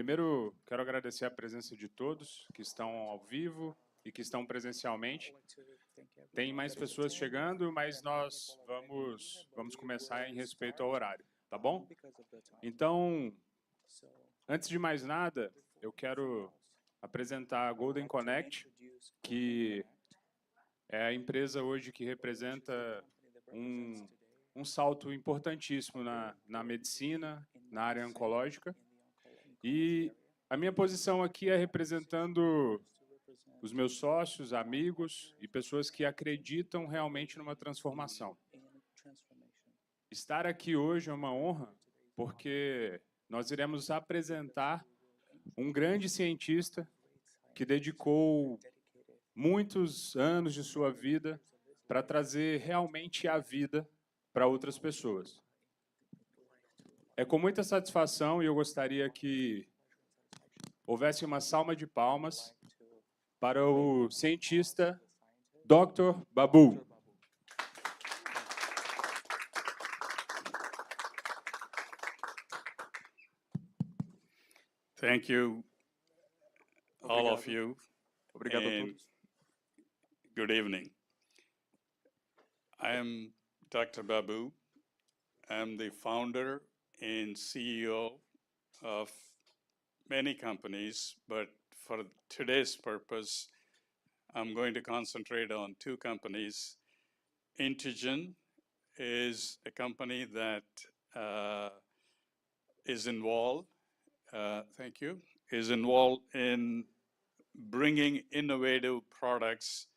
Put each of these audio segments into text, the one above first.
primeiro quero agradecer a presença de todos que estão ao vivo e que estão presencialmente. Tem mais pessoas chegando, mas nós vamos começar em respeito ao horário, tá bom? Então, antes de mais nada, eu quero apresentar a Golden Connect, que é a empresa hoje que representa um salto importantíssimo na medicina, na área oncológica. E a minha posição aqui é representando os meus sócios, amigos e pessoas que acreditam realmente numa transformação. Estar aqui hoje é uma honra, porque nós iremos apresentar um grande cientista que dedicou muitos anos de sua vida para trazer realmente a vida para outras pessoas. É com muita satisfação e eu gostaria que houvesse uma salva de palmas para o cientista Dr. Babu. Thank you, all of you, Obrigado a and todos. good evening. I am Dr. Babu. I'm the founder and CEO of many companies, but for today's purpose, I'm going to concentrate on two companies. Integen is a company that is involved in bringing innovative products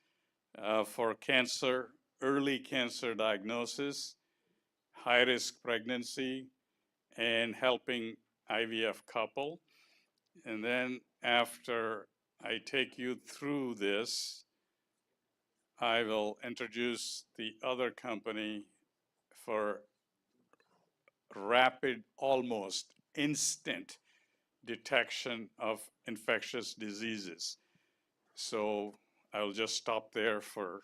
for cancer, early cancer diagnosis, high-risk pregnancy, and helping IVF couple. And then after I take you through this, I will introduce the other company for rapid, almost instant detection of infectious diseases. So I'll just stop there for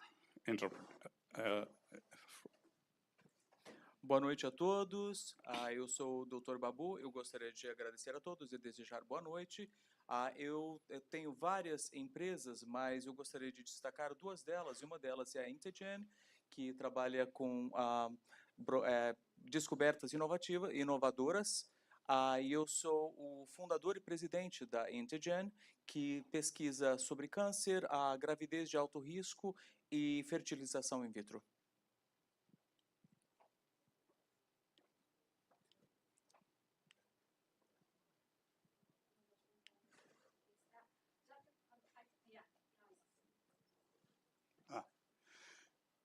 Boa noite a todos. Eu sou o Dr. Babu. Eu gostaria de agradecer a todos e desejar boa noite. Eu tenho várias empresas, mas eu gostaria de destacar duas delas. Uma delas é a Integen, que trabalha com descobertas inovadoras. E eu sou o fundador e presidente da Integen, que pesquisa sobre câncer, a gravidez de alto risco e fertilização in vitro.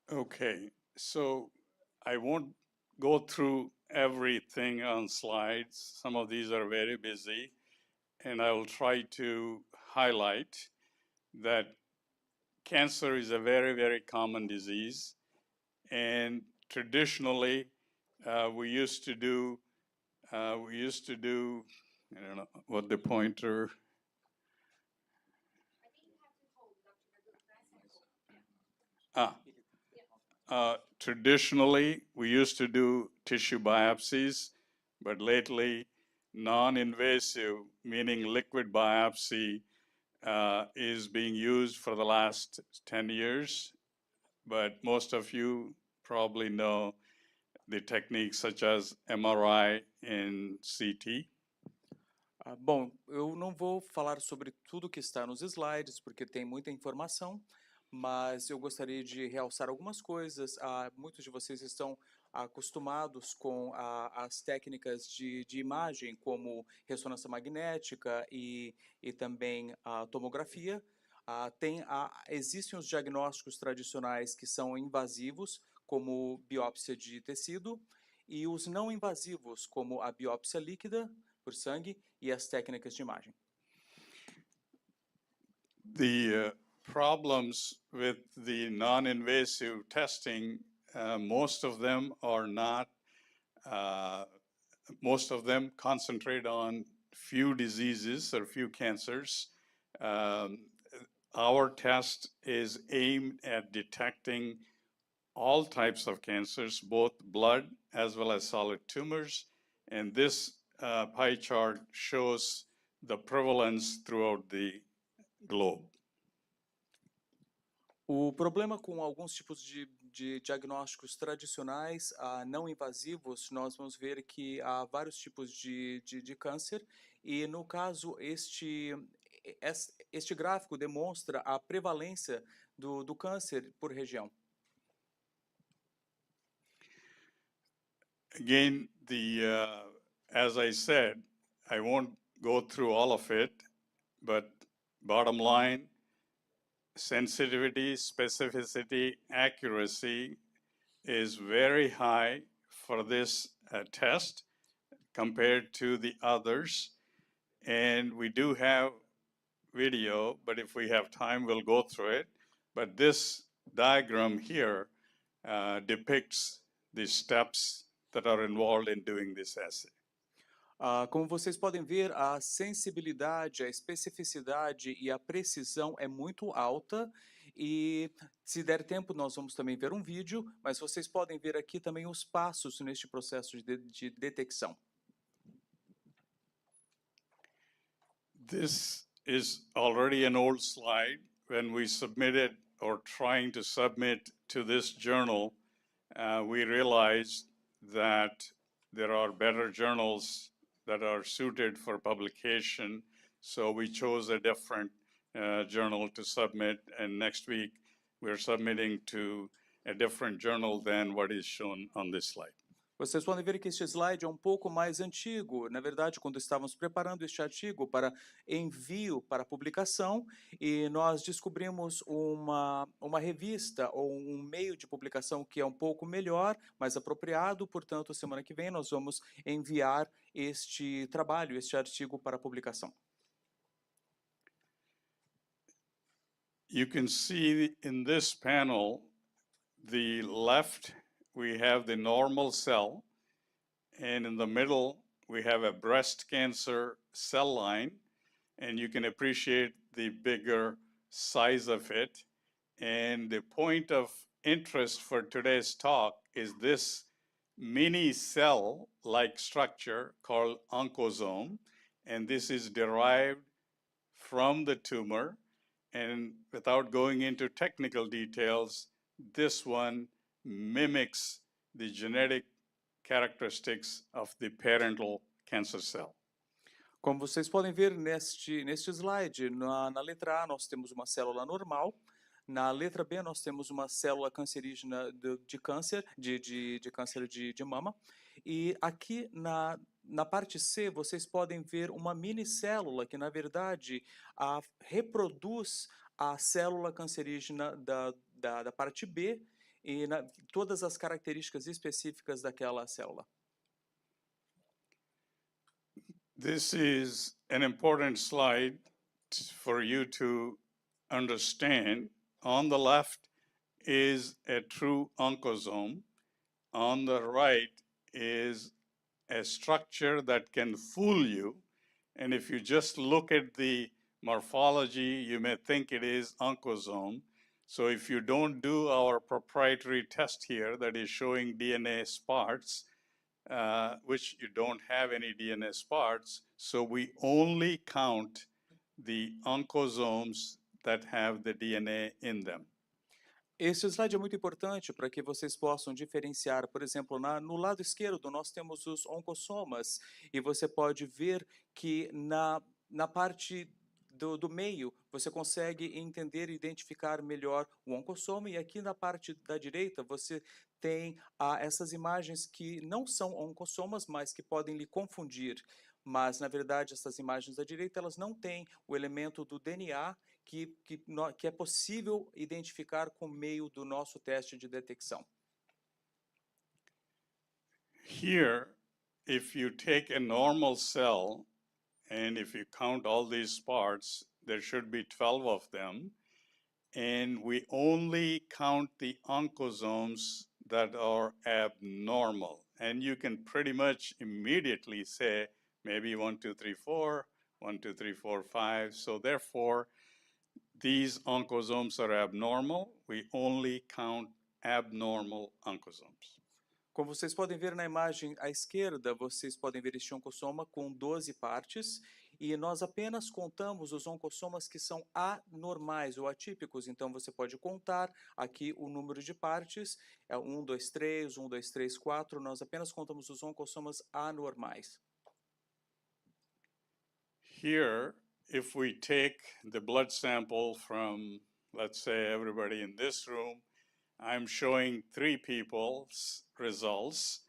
Okay, so I won't go through everything on slides. Some of these are very busy, and I will try to highlight that cancer is a very, very common disease. And traditionally, we used to do, I don't know what the pointer. Traditionally, we used to do tissue biopsies, but lately, non-invasive, meaning liquid biopsy, is being used for the last 10 years. But most of you probably know the techniques such as MRI and CT. Bom, eu não vou falar sobre tudo que está nos slides, porque tem muita informação, mas eu gostaria de realçar algumas coisas. Muitos de vocês estão acostumados com as técnicas de imagem, como ressonância magnética e também a tomografia. Existem os diagnósticos tradicionais que são invasivos, como biópsia de tecido, e os não invasivos, como a biópsia líquida, por sangue, e as técnicas de imagem. The problems with the non-invasive testing, most of them concentrate on few diseases or few cancers. Our test is aimed at detecting all types of cancers, both blood as well as solid tumors. And this pie chart shows the prevalence throughout the globe. O problema com alguns tipos de diagnósticos tradicionais não invasivos, nós vamos ver que há vários tipos de câncer, e no caso, este gráfico demonstra a prevalência do câncer por região. Again, as I said, I won't go through all of it, but bottom line, sensitivity, specificity, accuracy is very high for this test compared to the others. And we do have video, but if we have time, we'll go through it. But this diagram here depicts the steps that are involved in doing this assay. Como vocês podem ver, a sensibilidade, a especificidade e a precisão é muito alta, e se der tempo nós vamos também ver um vídeo, mas vocês podem ver aqui também os passos neste processo de detecção. This is already an old slide. When we submitted or trying to submit to this journal, we realized that there are better journals that are suited for publication. So we chose a different journal to submit, and next week we're submitting to a different journal than what is shown on this slide. Vocês podem ver que este slide é um pouco mais antigo. Na verdade, quando estávamos preparando este artigo para envio para publicação, e nós descobrimos uma revista ou um meio de publicação que é um pouco melhor, mais apropriado. Portanto, semana que vem nós vamos enviar este trabalho, este artigo para publicação. You can see in this panel, the left, we have the normal cell, and in the middle, we have a breast cancer cell line, and you can appreciate the bigger size of it. And the point of interest for today's talk is this mini cell-like structure called oncosome, and this is derived from the tumor. And without going into technical details, this one mimics the genetic characteristics of the parental cancer cell. Como vocês podem ver neste slide, na letra A nós temos uma célula normal, na letra B nós temos uma célula cancerígena de câncer, de câncer de mama, e aqui na parte C vocês podem ver uma minicélula que na verdade reproduz a célula cancerígena da parte B, e todas as características específicas daquela célula. This is an important slide for you to understand. On the left is a true oncosome. On the right is a structure that can fool you. And if you just look at the morphology, you may think it is oncosome. So if you don't do our proprietary test here that is showing DNA spots, which you don't have any DNA spots, so we only count the oncosomes that have the DNA in them. Este slide é muito importante para que vocês possam diferenciar. Por exemplo, no lado esquerdo nós temos os oncossomas, e você pode ver que na parte do meio você consegue entender e identificar melhor o oncossoma, e aqui na parte da direita você tem essas imagens que não são oncossomas, mas que podem lhe confundir. Mas, na verdade, essas imagens da direita elas não têm o elemento do DNA que é possível identificar por meio do nosso teste de detecção. Here, if you take a normal cell, and if you count all these parts, there should be 12 of them, and we only count the oncosomes that are abnormal. And you can pretty much immediately say, maybe 1, 2, 3, 4, 1, 2, 3, 4, 5. So therefore, these oncosomes are abnormal. We only count abnormal oncosomes. Como vocês podem ver na imagem à esquerda, vocês podem ver este oncossoma com 12 partes, e nós apenas contamos os oncossomas que são anormais ou atípicos. Então, você pode contar aqui o número de partes, é 1, 2, 3, 1, 2, 3, 4, nós apenas contamos os oncossomas anormais. Here, if we take the blood sample from, let's say, everybody in this room, I'm showing 3 people's results,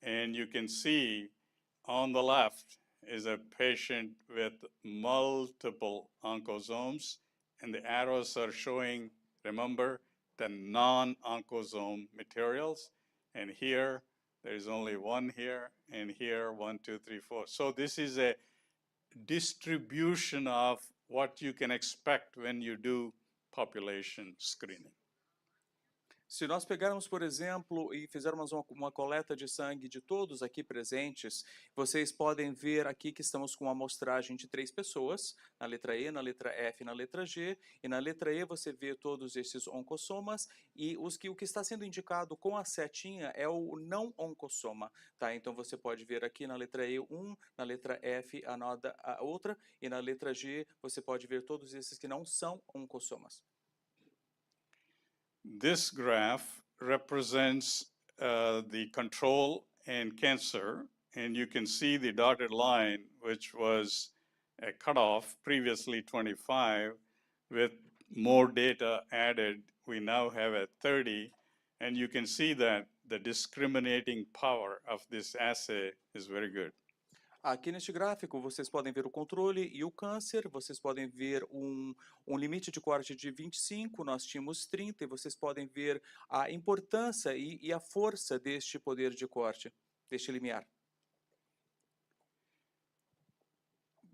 and you can see on the left is a patient with multiple oncosomes, and the arrows are showing, remember, the non-oncosome materials, and here, there's only 1 here, and here, 1, 2, 3, 4. So this is a distribution of what you can expect when you do population screening. Se nós pegarmos, por exemplo, e fizermos uma coleta de sangue de todos aqui presentes, vocês podem ver aqui que estamos com uma amostragem de 3 pessoas, na letra E, na letra F e na letra G, e na letra E você vê todos esses oncossomas, e o que está sendo indicado com a setinha é o não oncossoma, tá? Então você pode ver aqui na letra E um, na letra F a outra, e na letra G você pode ver todos esses que não são oncossomas. This graph represents the control and cancer, and you can see the dotted line, which was a cutoff, previously 25. With more data added, we now have a 30, and you can see that the discriminating power of this assay is very good. Aqui neste gráfico, vocês podem ver o controle e o câncer, vocês podem ver um limite de corte de 25, nós tínhamos 30, e vocês podem ver a importância e a força deste poder de corte, deste limiar.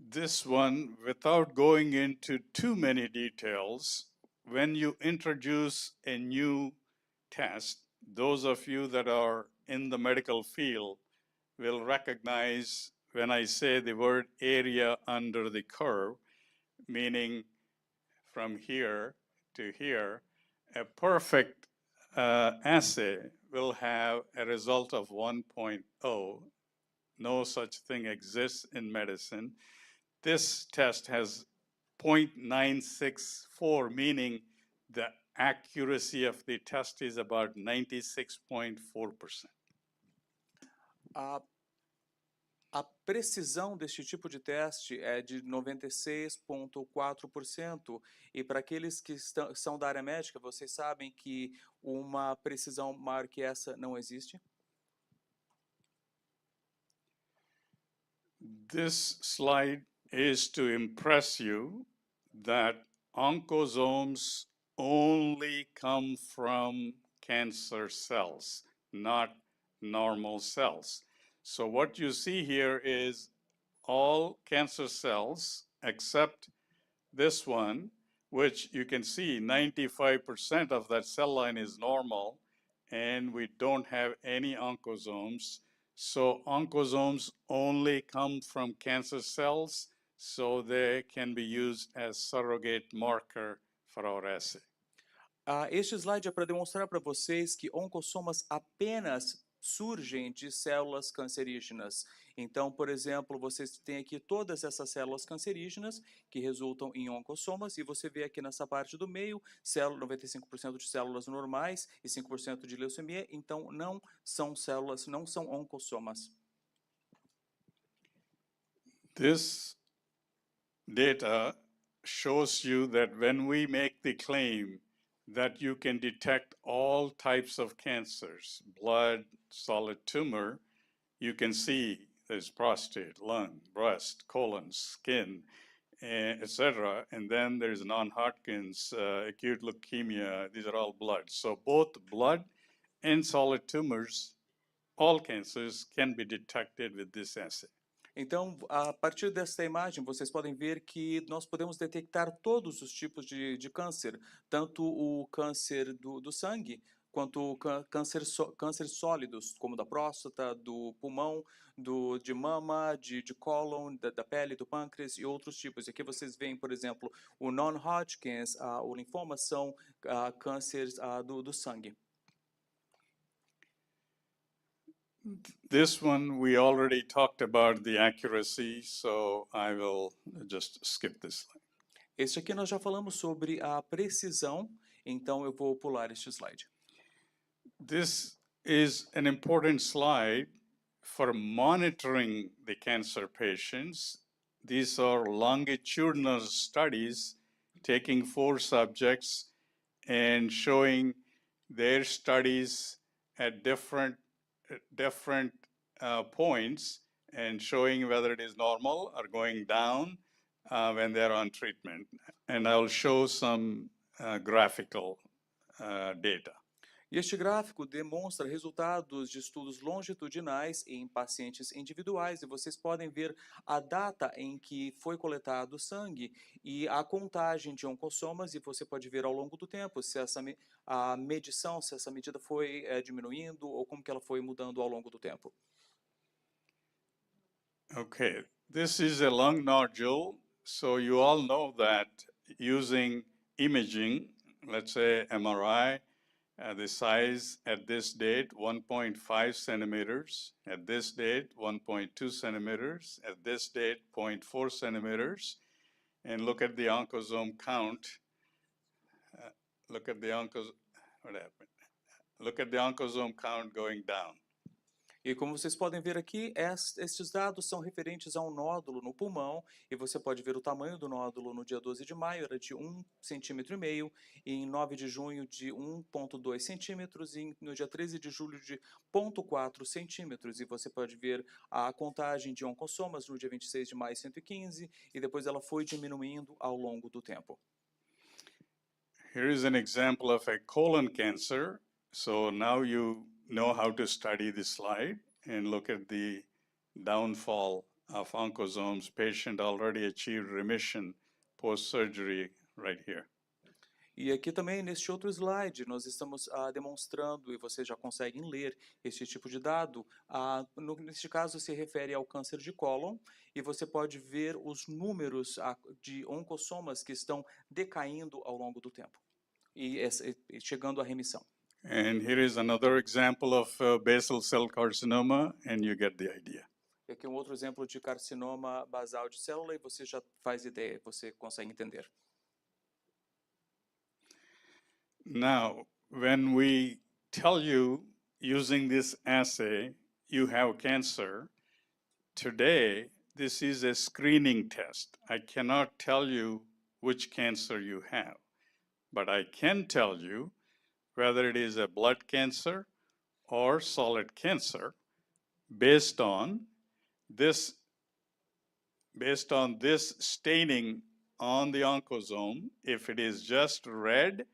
This one, without going into too many details, when you introduce a new test, those of you that are in the medical field will recognize when I say the word area under the curve, meaning from here to here, a perfect assay will have a result of 1.0. No such thing exists in medicine. This test has 0.964, meaning the accuracy of the test is about 96.4%. A precisão deste tipo de teste é de 96,4%, e para aqueles que são da área médica, vocês sabem que uma precisão maior que essa não existe? This slide is to impress you that oncosomes only come from cancer cells, not normal cells. So what you see here is all cancer cells except this one, which you can see 95% of that cell line is normal, and we don't have any oncosomes. So oncosomes only come from cancer cells, so they can be used as surrogate marker for our assay. Este slide é para demonstrar para vocês que oncossomas apenas surgem de células cancerígenas. Então, por exemplo, vocês têm aqui todas essas células cancerígenas que resultam em oncossomas, e você vê aqui nessa parte do meio, 95% de células normais e 5% de leucemia, então não são células, não são oncossomas. This data shows you that when we make the claim that you can detect all types of cancers, blood, solid tumor, you can see there's prostate, lung, breast, colon, skin, etc. And then there's non-Hodgkin's, acute leukemia, these are all blood. So both blood and solid tumors, all cancers can be detected with this assay. Então, a partir desta imagem, vocês podem ver que nós podemos detectar todos os tipos de câncer, tanto o câncer do sangue, quanto cânceres sólidos, como da próstata, do pulmão, de mama, de cólon, da pele, do pâncreas e outros tipos. E aqui vocês veem, por exemplo, o non-Hodgkin's, o linfoma, são cânceres do sangue. This one, we already talked about the accuracy, so I will just skip this slide. Este aqui nós já falamos sobre a precisão, então eu vou pular este slide. This is an important slide for monitoring the cancer patients. These are longitudinal studies taking 4 subjects and showing their studies at different points and showing whether it is normal or going down when they're on treatment. And I'll show some graphical data. E este gráfico demonstra resultados de estudos longitudinais em pacientes individuais, e vocês podem ver a data em que foi coletado o sangue e a contagem de oncossomas, e você pode ver ao longo do tempo se a medição, se essa medida foi diminuindo ou como que ela foi mudando ao longo do tempo. Okay, this is a lung nodule, so you all know that using imaging, let's say MRI, the size at this date, 1.5 centimeters, at this date, 1.2 centimeters, at this date, 0.4 centimeters, and look at the oncosome count. Look at the oncosome count going down. E como vocês podem ver aqui, estes dados são referentes a um nódulo no pulmão, e você pode ver o tamanho do nódulo no dia 12 de maio, era de 1,5 cm, e em 9 de junho de 1,2 centímetros, e no dia 13 de julho de 0,4 centímetros. E você pode ver a contagem de oncossomas no dia 26 de maio, 115, e depois ela foi diminuindo ao longo do tempo. Here is an example of a colon cancer. So now you know how to study this slide and look at the downfall of oncosomes. Patient already achieved remission post-surgery right here. E aqui também, neste outro slide, nós estamos demonstrando, e vocês já conseguem ler este tipo de dado, neste caso se refere ao câncer de cólon, e você pode ver os números de oncossomas que estão decaindo ao longo do tempo, e chegando à remissão. And here is another example of basal cell carcinoma, and you get the idea. E aqui outro exemplo de carcinoma basal de célula, e você já faz ideia, você consegue entender. Now, when we tell you using this assay, you have cancer, today, this is a screening test. I cannot tell you which cancer you have, but I can tell you whether it is a blood cancer or solid cancer based on this staining on the oncosome. If it is just red,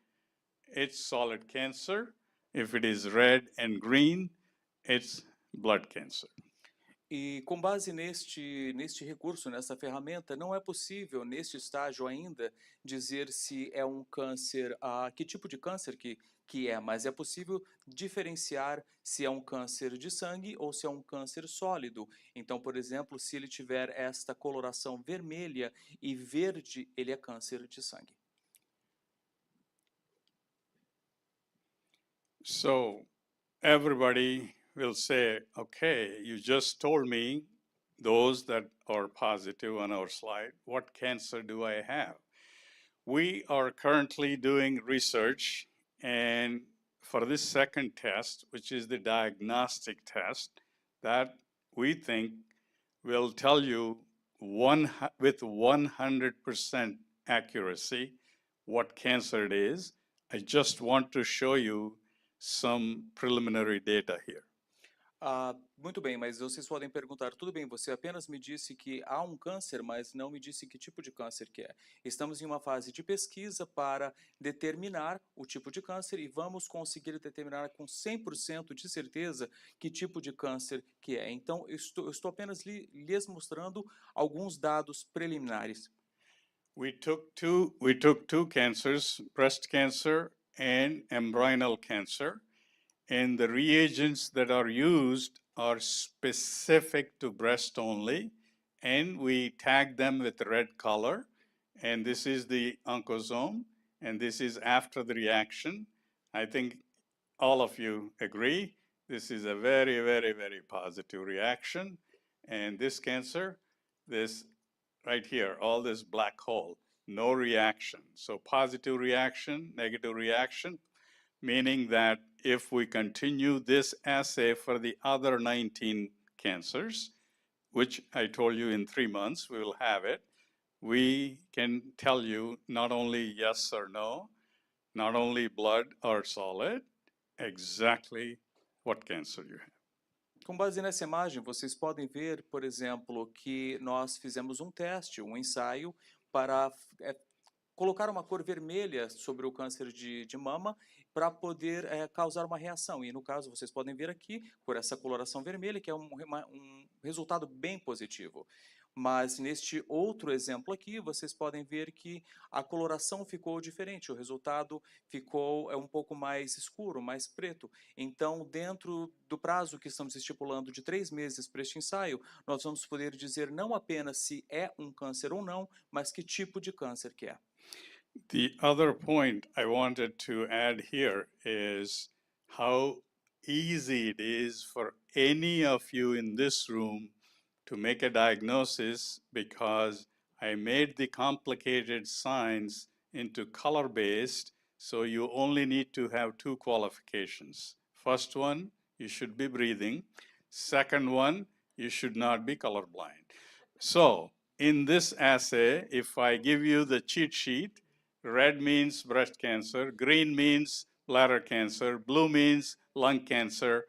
it's solid cancer. If it is red and green, it's blood cancer. E com base neste recurso, nessa ferramenta, não é possível, neste estágio ainda, dizer se é um câncer, que tipo de câncer que é, mas é possível diferenciar se é um câncer de sangue ou se é um câncer sólido. Então, por exemplo, se ele tiver esta coloração vermelha e verde, ele é câncer de sangue. So everybody will say, okay, you just told me those that are positive on our slide, what cancer do I have? We are currently doing research, and for this second test, which is the diagnostic test, that we think will tell you with 100% accuracy what cancer it is. I just want to show you some preliminary data here. Muito bem, mas vocês podem perguntar, tudo bem, você apenas me disse que há um câncer, mas não me disse que tipo de câncer que é. Estamos em uma fase de pesquisa para determinar o tipo de câncer e vamos conseguir determinar com 100% de certeza que tipo de câncer que é. Então, eu estou apenas lhes mostrando alguns dados preliminares. We took two cancers, breast cancer and embryonal cancer, and the reagents that are used are specific to breast only, and we tag them with red color, and this is the oncosome, and this is after the reaction. I think all of you agree This is a very, very, very positive reaction. And this cancer, this right here, all this black hole, no reaction. So positive reaction, negative reaction, meaning that if we continue this assay for the other 19 cancers, which I told you in 3 months we will have it, we can tell you not only yes or no, not only blood or solid, exactly what cancer you have. Com base nessa imagem, vocês podem ver, por exemplo, que nós fizemos um teste, um ensaio, para colocar uma cor vermelha sobre o câncer de mama para poder causar uma reação. E no caso, vocês podem ver aqui, por essa coloração vermelha, que é um resultado bem positivo. Mas neste outro exemplo aqui, vocês podem ver que a coloração ficou diferente, o resultado ficou um pouco mais escuro, mais preto. Então, dentro do prazo que estamos estipulando de 3 meses para este ensaio, nós vamos poder dizer não apenas se é um câncer ou não, mas que tipo de câncer que é. The other point I wanted to add here is how easy it is for any of you in this room to make a diagnosis, because I made the complicated signs into color-based, so you only need to have 2 qualifications. First one, you should be breathing. Second one, you should not be colorblind. So in this assay, if I give you the cheat sheet, red means breast cancer, green means bladder cancer, blue means lung cancer,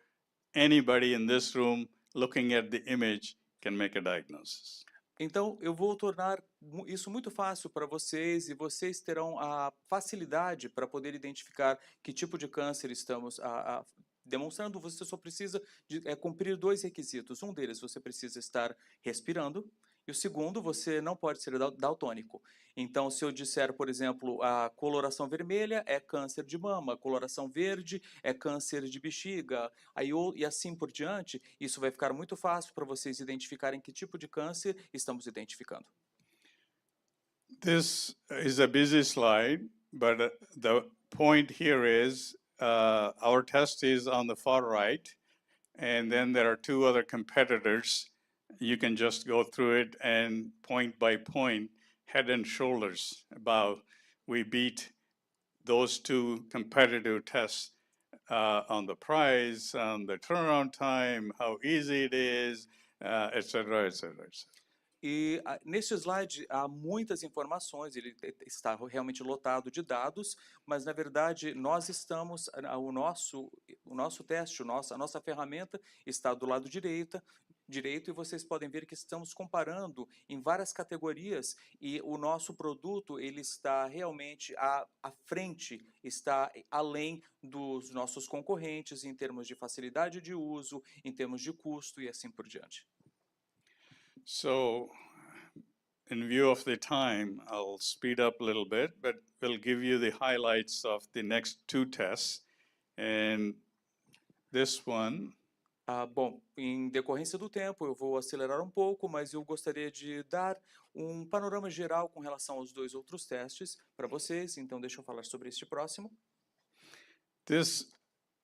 anybody in this room looking at the image can make a diagnosis. Então, eu vou tornar isso muito fácil para vocês, e vocês terão a facilidade para poder identificar que tipo de câncer estamos demonstrando. Você só precisa cumprir 2 requisitos. Um deles, você precisa estar respirando, e o segundo, você não pode ser daltônico. Então, se eu disser, por exemplo, a coloração vermelha é câncer de mama, a coloração verde é câncer de bexiga, e assim por diante, isso vai ficar muito fácil para vocês identificarem que tipo de câncer estamos identificando. This is a busy slide, but the point here is our test is on the far right, and then there are 2 other competitors. You can just go through it and point by point, head and shoulders above. We beat those 2 competitive tests on the price, on the turnaround time, how easy it is, et cetera, et cetera, et cetera. E neste slide há muitas informações, ele está realmente lotado de dados, mas na verdade nós estamos, o nosso teste, a nossa ferramenta está do lado direito, e vocês podem ver que estamos comparando em várias categorias, e o nosso produto ele está realmente à frente, está além dos nossos concorrentes em termos de facilidade de uso, em termos de custo e assim por diante. So, in view of the time, I'll speed up a little bit, but we'll give you the highlights of the next 2 tests. And this one, bom, em decorrência do tempo, eu vou acelerar um pouco, mas eu gostaria de dar um panorama geral com relação aos 2 outros testes para vocês. Então, deixa eu falar sobre este próximo. this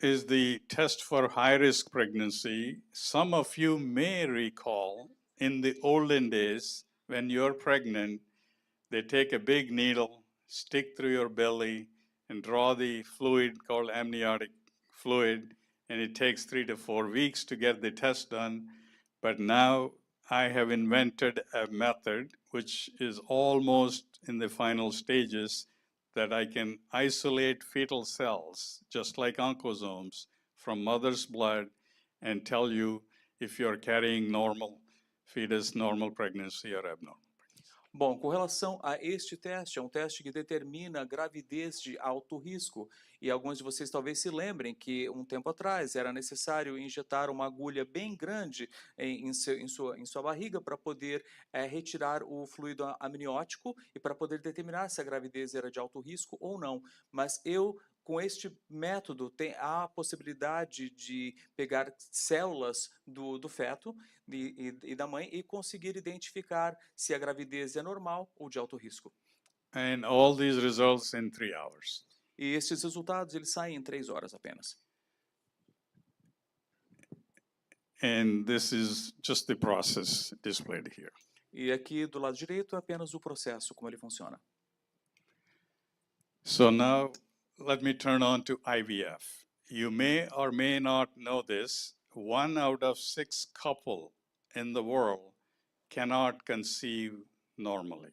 is the test for high-risk pregnancy. Some of you may recall in the olden days, when you're pregnant, they take a big needle, stick through your belly, and draw the fluid called amniotic fluid, and it takes 3 to 4 weeks to get the test done. But now I have invented a method which is almost in the final stages, that I can isolate fetal cells, just like oncosomes, from mother's blood and tell you if you're carrying normal fetus, normal pregnancy, or abnormal. Bom, com relação a este teste, é um teste que determina gravidez de alto risco. E alguns de vocês talvez se lembrem que um tempo atrás era necessário injetar uma agulha bem grande em sua barriga para poder retirar o fluido amniótico e para poder determinar se a gravidez era de alto risco ou não. Mas com este método, há a possibilidade de pegar células do feto e da mãe e conseguir identificar se a gravidez é normal ou de alto risco. And all these results in 3 hours. E esses resultados eles saem em 3 horas apenas. And this is just the process displayed here. E aqui do lado direito é apenas o processo, como ele funciona. So now let me turn on to IVF. You may or may not know this. 1 out of 6 couple in the world cannot conceive normally.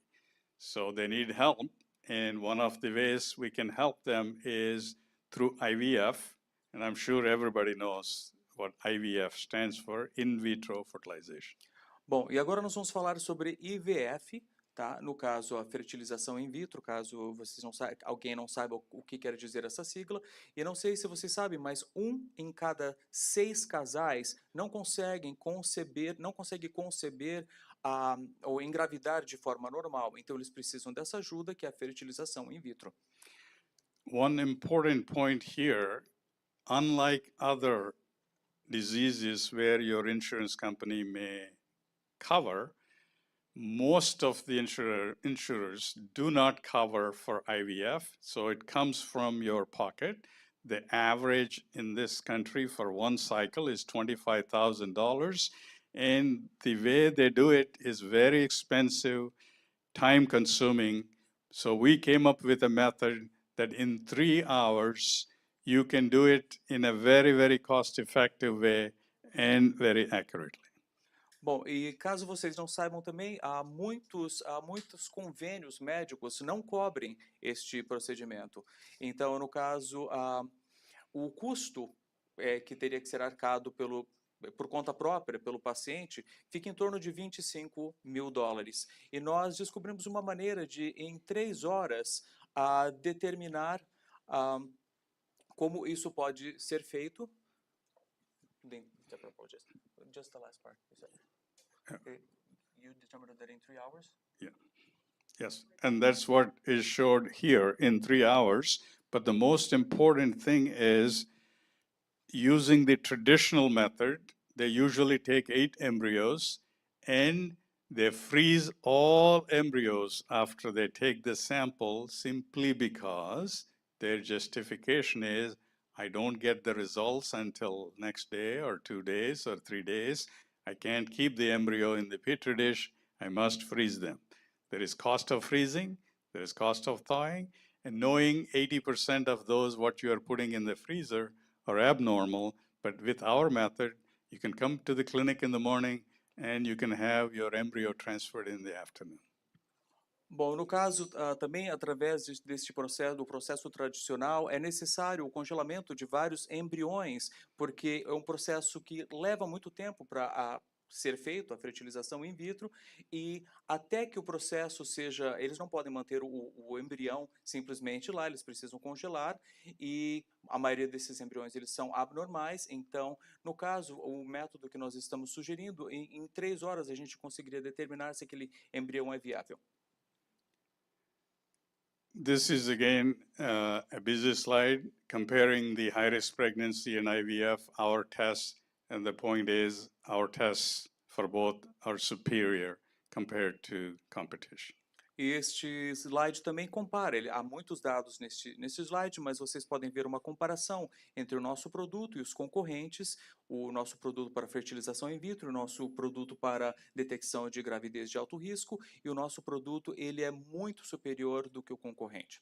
So they need help. And one of the ways we can help them is through IVF. And I'm sure everybody knows what IVF stands for, in vitro fertilization. Bom, e agora nós vamos falar sobre IVF, tá? No caso, a fertilização in vitro, caso vocês não alguém não saiba o que quer dizer essa sigla. E não sei se vocês sabem, mas 1 em cada 6 casais não consegue conceber ou engravidar de forma normal. Então, eles precisam dessa ajuda, que é a fertilização in vitro. One important point here, unlike other diseases where your insurance company may cover, most of the insurers do not cover for IVF, so it comes from your pocket. The average in this country for one cycle is $25,000, and the way they do it is very expensive, time-consuming. So we came up with a method that in 3 hours, you can do it in a very, very cost-effective way and very accurately. Bom, e caso vocês não saibam também, há muitos convênios médicos não cobrem este procedimento. Então, no caso, o custo que teria que ser arcado por conta própria, pelo paciente, fica em torno de $25 mil. E nós descobrimos uma maneira de, em 3 horas, determinar como isso pode ser feito. Just the last part. You determined that in 3 hours? Yeah. Yes, and that's what is showed here in 3 hours. But the most important thing is using the traditional method, they usually take 8 embryos and they freeze all embryos after they take the sample simply because their justification is, I don't get the results until next day or 2 days or 3 days. I can't keep the embryo in the petri dish. I must freeze them. There is cost of freezing, there is cost of thawing, and knowing 80% of those what you are putting in the freezer are abnormal, but with our method, you can come to the clinic in the morning and you can have your embryo transferred in the afternoon. Bom, no caso, também através deste processo, do processo tradicional, é necessário o congelamento de vários embriões, porque é um processo que leva muito tempo para ser feito, a fertilização in vitro, e até que o processo seja, eles não podem manter o embrião simplesmente lá, eles precisam congelar, e a maioria desses embriões eles são abnormais, então, no caso, o método que nós estamos sugerindo, em 3 horas a gente conseguiria determinar se aquele embrião é viável. This is again a busy slide comparing the high-risk pregnancy and IVF, our tests, and the point is our tests for both are superior compared to competition. E este slide também compara, há muitos dados nesse slide, mas vocês podem ver uma comparação entre o nosso produto e os concorrentes, o nosso produto para fertilização in vitro, o nosso produto para detecção de gravidez de alto risco, e o nosso produto ele é muito superior do que o concorrente.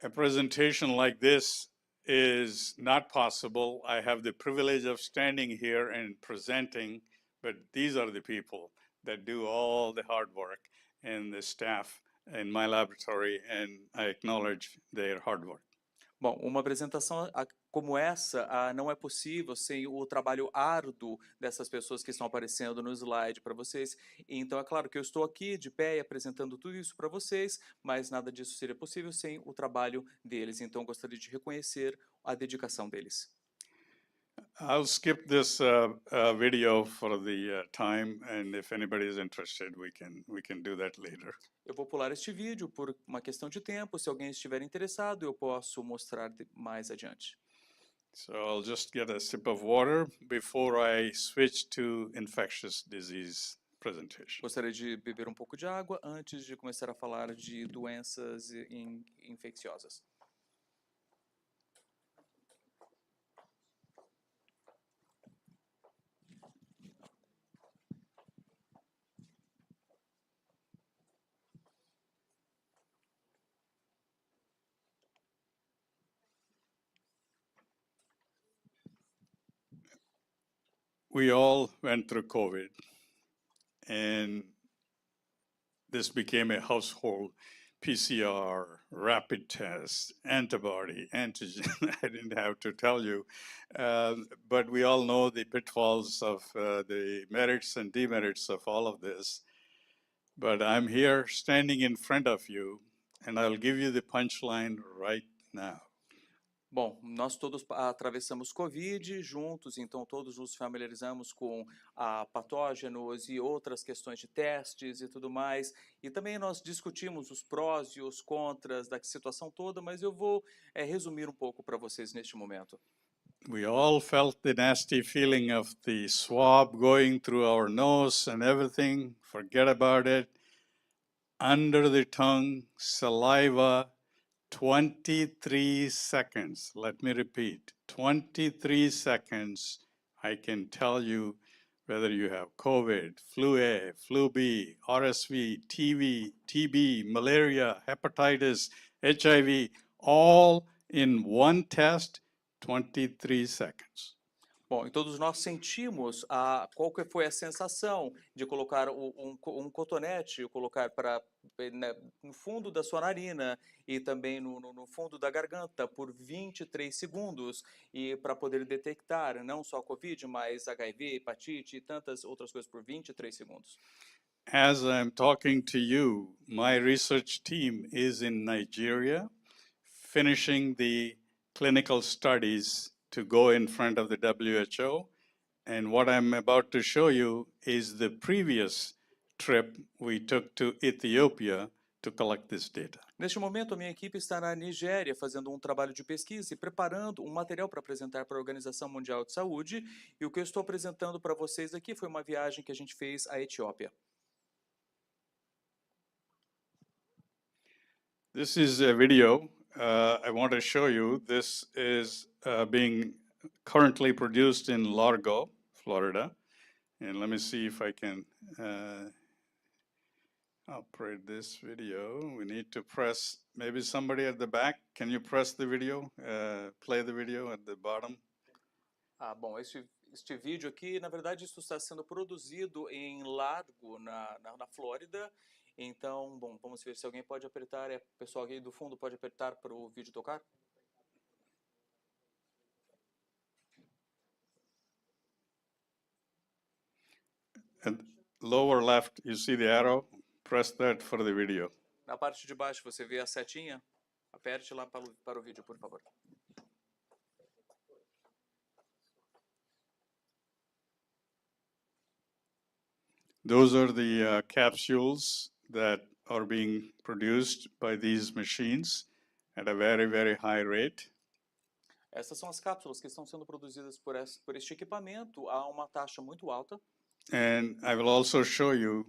A presentation like this is not possible. I have the privilege of standing here and presenting, but these are the people that do all the hard work and the staff in my laboratory, and I acknowledge their hard work. Bom, uma apresentação como essa não é possível sem o trabalho árduo dessas pessoas que estão aparecendo no slide para vocês. Então, é claro que eu estou aqui de pé e apresentando tudo isso para vocês, mas nada disso seria possível sem o trabalho deles. Então, gostaria de reconhecer a dedicação deles. I'll skip this video for the time, and if anybody is interested, we can do that later. Eu vou pular este vídeo por uma questão de tempo. Se alguém estiver interessado, eu posso mostrar mais adiante. So I'll just get a sip of water before I switch to infectious disease presentation. Gostaria de beber um pouco de água antes de começar a falar de doenças infecciosas. we all went through COVID, and this became a household PCR, rapid test, antibody, antigen. I didn't have to tell you. But we all know the pitfalls of the merits and demerits of all of this. But I'm here standing in front of you, and I'll give you the punchline right now. Bom, nós todos atravessamos Covid juntos, então todos nos familiarizamos com patógenos e outras questões de testes e tudo mais. E também nós discutimos os prós e os contras da situação toda, mas eu vou resumir um pouco para vocês neste momento. We all felt the nasty feeling of the swab going through our nose and everything. Forget about it. Under the tongue, saliva, 23 seconds. Let me repeat, 23 seconds. I can tell you whether you have COVID, flu A, flu B, RSV, TB, malaria, hepatitis, HIV, all in one test, 23 seconds. Bom, e todos nós sentimos qual que foi a sensação de colocar um cotonete, colocar no fundo da sua narina e também no fundo da garganta por 23 segundos e para poder detectar não só Covid, mas HIV, hepatite e tantas outras coisas por 23 segundos. As I'm talking to you, my research team is in Nigeria, finishing the clinical studies to go in front of the WHO. And what I'm about to show you is the previous trip we took to Ethiopia to collect this data. Neste momento, a minha equipe está na Nigéria fazendo um trabalho de pesquisa e preparando um material para apresentar para a Organização Mundial de Saúde. E o que eu estou apresentando para vocês aqui foi uma viagem que a gente fez à Etiópia. This is a video I want to show you. This is being currently produced in Largo, Florida. And let me see if I can operate this video. We need to press, maybe somebody at the back, can you press the video, play the video at the bottom? Bom, este vídeo aqui, na verdade, isso está sendo produzido em Largo, na Flórida. Então, bom, vamos ver se alguém pode apertar, o pessoal aqui do fundo pode apertar para o vídeo tocar? And lower left, you see the arrow? Press that for the video. Na parte de baixo você vê a setinha? Aperte lá para o vídeo, por favor. Those are the capsules that are being produced by these machines at a very, very high rate. Essas são as cápsulas que estão sendo produzidas por este equipamento a uma taxa muito alta. And I will also show you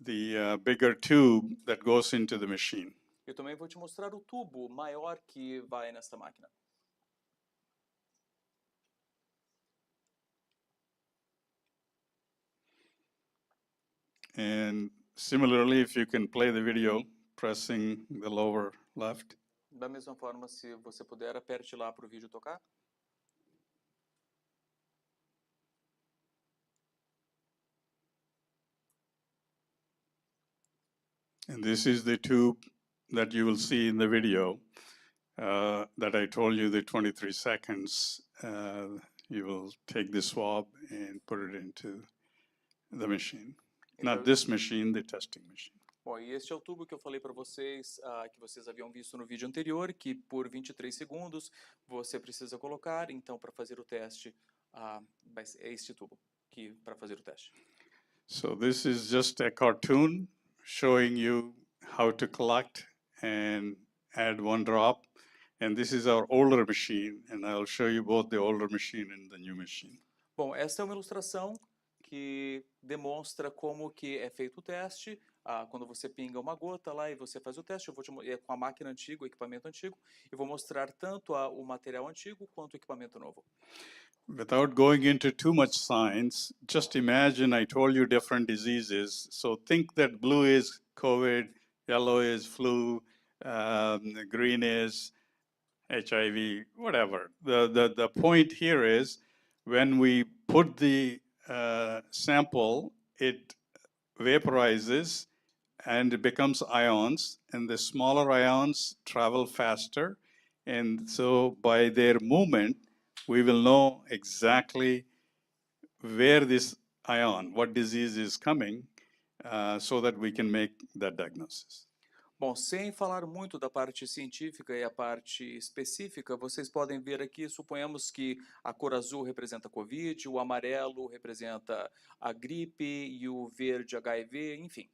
the bigger tube that goes into the machine. Eu também vou te mostrar o tubo maior que vai nesta máquina. And similarly, if you can play the video, pressing the lower left. Da mesma forma, se você puder, aperte lá para o vídeo tocar. And this is the tube that you will see in the video that I told you, the 23 seconds. You will take the swab and put it into the machine. Not this machine, the testing machine. Bom, e este é o tubo que eu falei para vocês, que vocês haviam visto no vídeo anterior, que por 23 segundos você precisa colocar. Então, para fazer o teste, é este tubo para fazer o teste. So this is just a cartoon showing you how to collect and add one drop. And this is our older machine, and I'll show you both the older machine and the new machine. Bom, esta é uma ilustração que demonstra como que é feito o teste. Quando você pinga uma gota lá e você faz o teste, eu vou com a máquina antiga, o equipamento antigo, e vou mostrar tanto o material antigo quanto o equipamento novo. Without going into too much science, just imagine I told you different diseases. So think that blue is COVID, yellow is flu, green is HIV, whatever. The point here is when we put the sample, it vaporizes and it becomes ions, and the smaller ions travel faster. And so by their movement, we will know exactly where this ion, what disease is coming, so that we can make that diagnosis. Bom, sem falar muito da parte científica e a parte específica, vocês podem ver aqui, suponhamos que a cor azul representa a Covid, o amarelo representa a gripe e o verde HIV, enfim.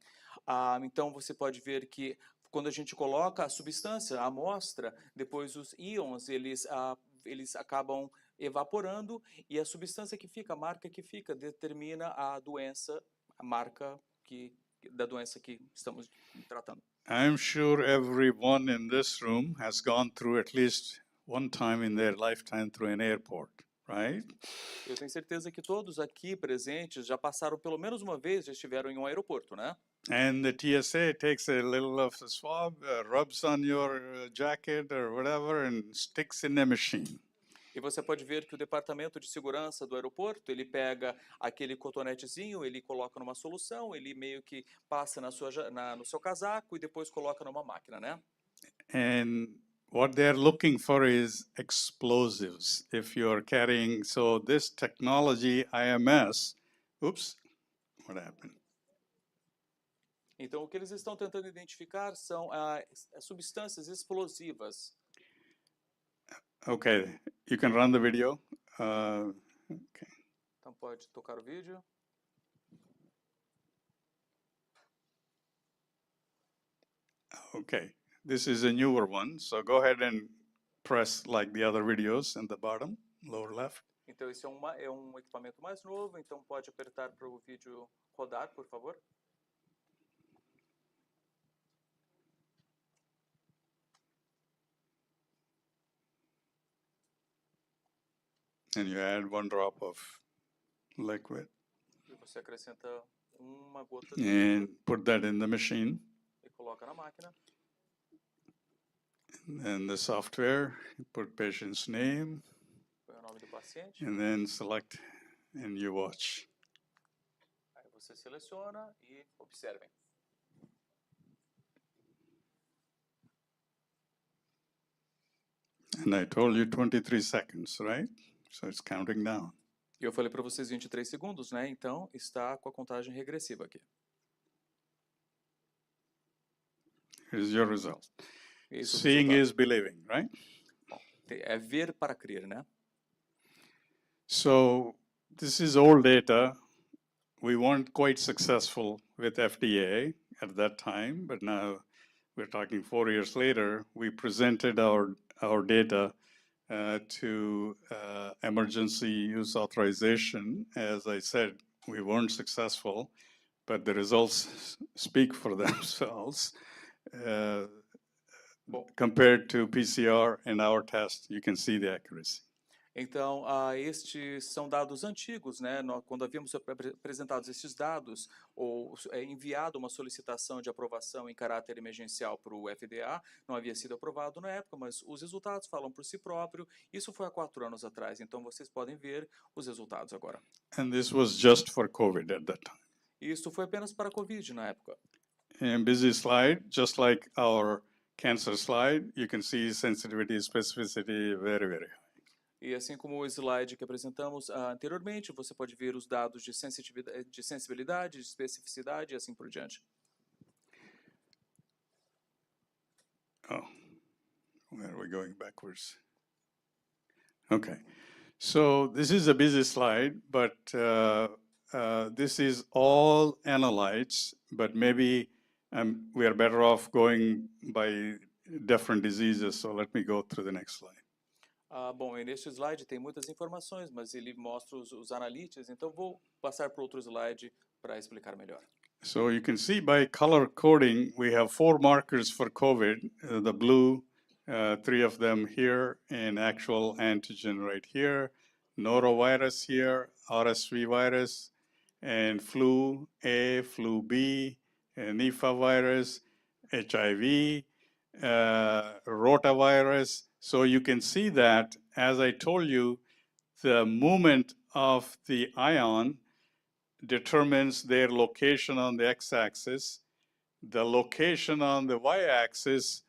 Então você pode ver que quando a gente coloca a substância, a amostra, depois os íons, eles acabam evaporando e a substância que fica, a marca que fica, determina a doença, a marca da doença que estamos tratando. I'm sure everyone in this room has gone through at least one time in their lifetime through an airport, right? Eu tenho certeza que todos aqui presentes já passaram pelo menos uma vez, já estiveram em um aeroporto, né? And the TSA takes a little of the swab, rubs on your jacket or whatever, and sticks in a machine. E você pode ver que o departamento de segurança do aeroporto, ele pega aquele cotonetezinho, ele coloca numa solução, ele meio que passa no seu casaco e depois coloca numa máquina, né? And what they're looking for is explosives. If you're carrying, so this technology, IMS, oops, what happened? Então, o que eles estão tentando identificar são substâncias explosivas. Okay, you can run the video. Okay. Então, pode tocar o vídeo. Okay, this is a newer one, so go ahead and press like the other videos in the bottom, lower left. Então, esse é um equipamento mais novo, então pode apertar para o vídeo rodar, por favor. And you add 1 drop of liquid E você acrescenta uma gota and put that in the machine. e coloca na máquina. And the software, you put patient's name, Põe o nome do paciente. and then select and you watch. Aí você seleciona e observem. And I told you 23 seconds, right? So it's counting down. E eu falei para vocês 23 segundos, né? Então, está com a contagem regressiva aqui. Here's your result. Esse é o Seeing resultado. is believing, right? É ver para crer, né? So this is old data. We weren't quite successful with FDA at that time, but now we're talking 4 years later. We presented our data to emergency use authorization. As I said, we weren't successful, but the results speak for themselves. Compared to PCR and our test, you can see the accuracy. Então, estes são dados antigos, né? Quando havíamos apresentado esses dados, ou enviado uma solicitação de aprovação em caráter emergencial para o FDA, não havia sido aprovado na época, mas os resultados falam por si próprio. Isso foi há 4 anos atrás, então vocês podem ver os resultados agora. And this was just for COVID at that time. Isso foi apenas para a Covid na época. And busy slide, just like our cancer slide, you can see sensitivity, specificity very, very high. E assim como o slide que apresentamos anteriormente, você pode ver os dados de sensibilidade, de especificidade e assim por diante. Oh, where are we going backwards? Okay, so this is a busy slide, but this is all analytes, but maybe we are better off going by different diseases, so let me go through the next slide. Bom, e neste slide tem muitas informações, mas ele mostra os analytes, então vou passar para outro slide para explicar melhor. So you can see by color coding, we have 4 markers for COVID, the blue, 3 of them here, and actual antigen right here, norovirus here, RSV virus, and flu A, flu B, and Nipah virus, HIV, rotavirus. So you can see that, as I told you, the movement of the ion determines their location on the x-axis. The location on the y-axis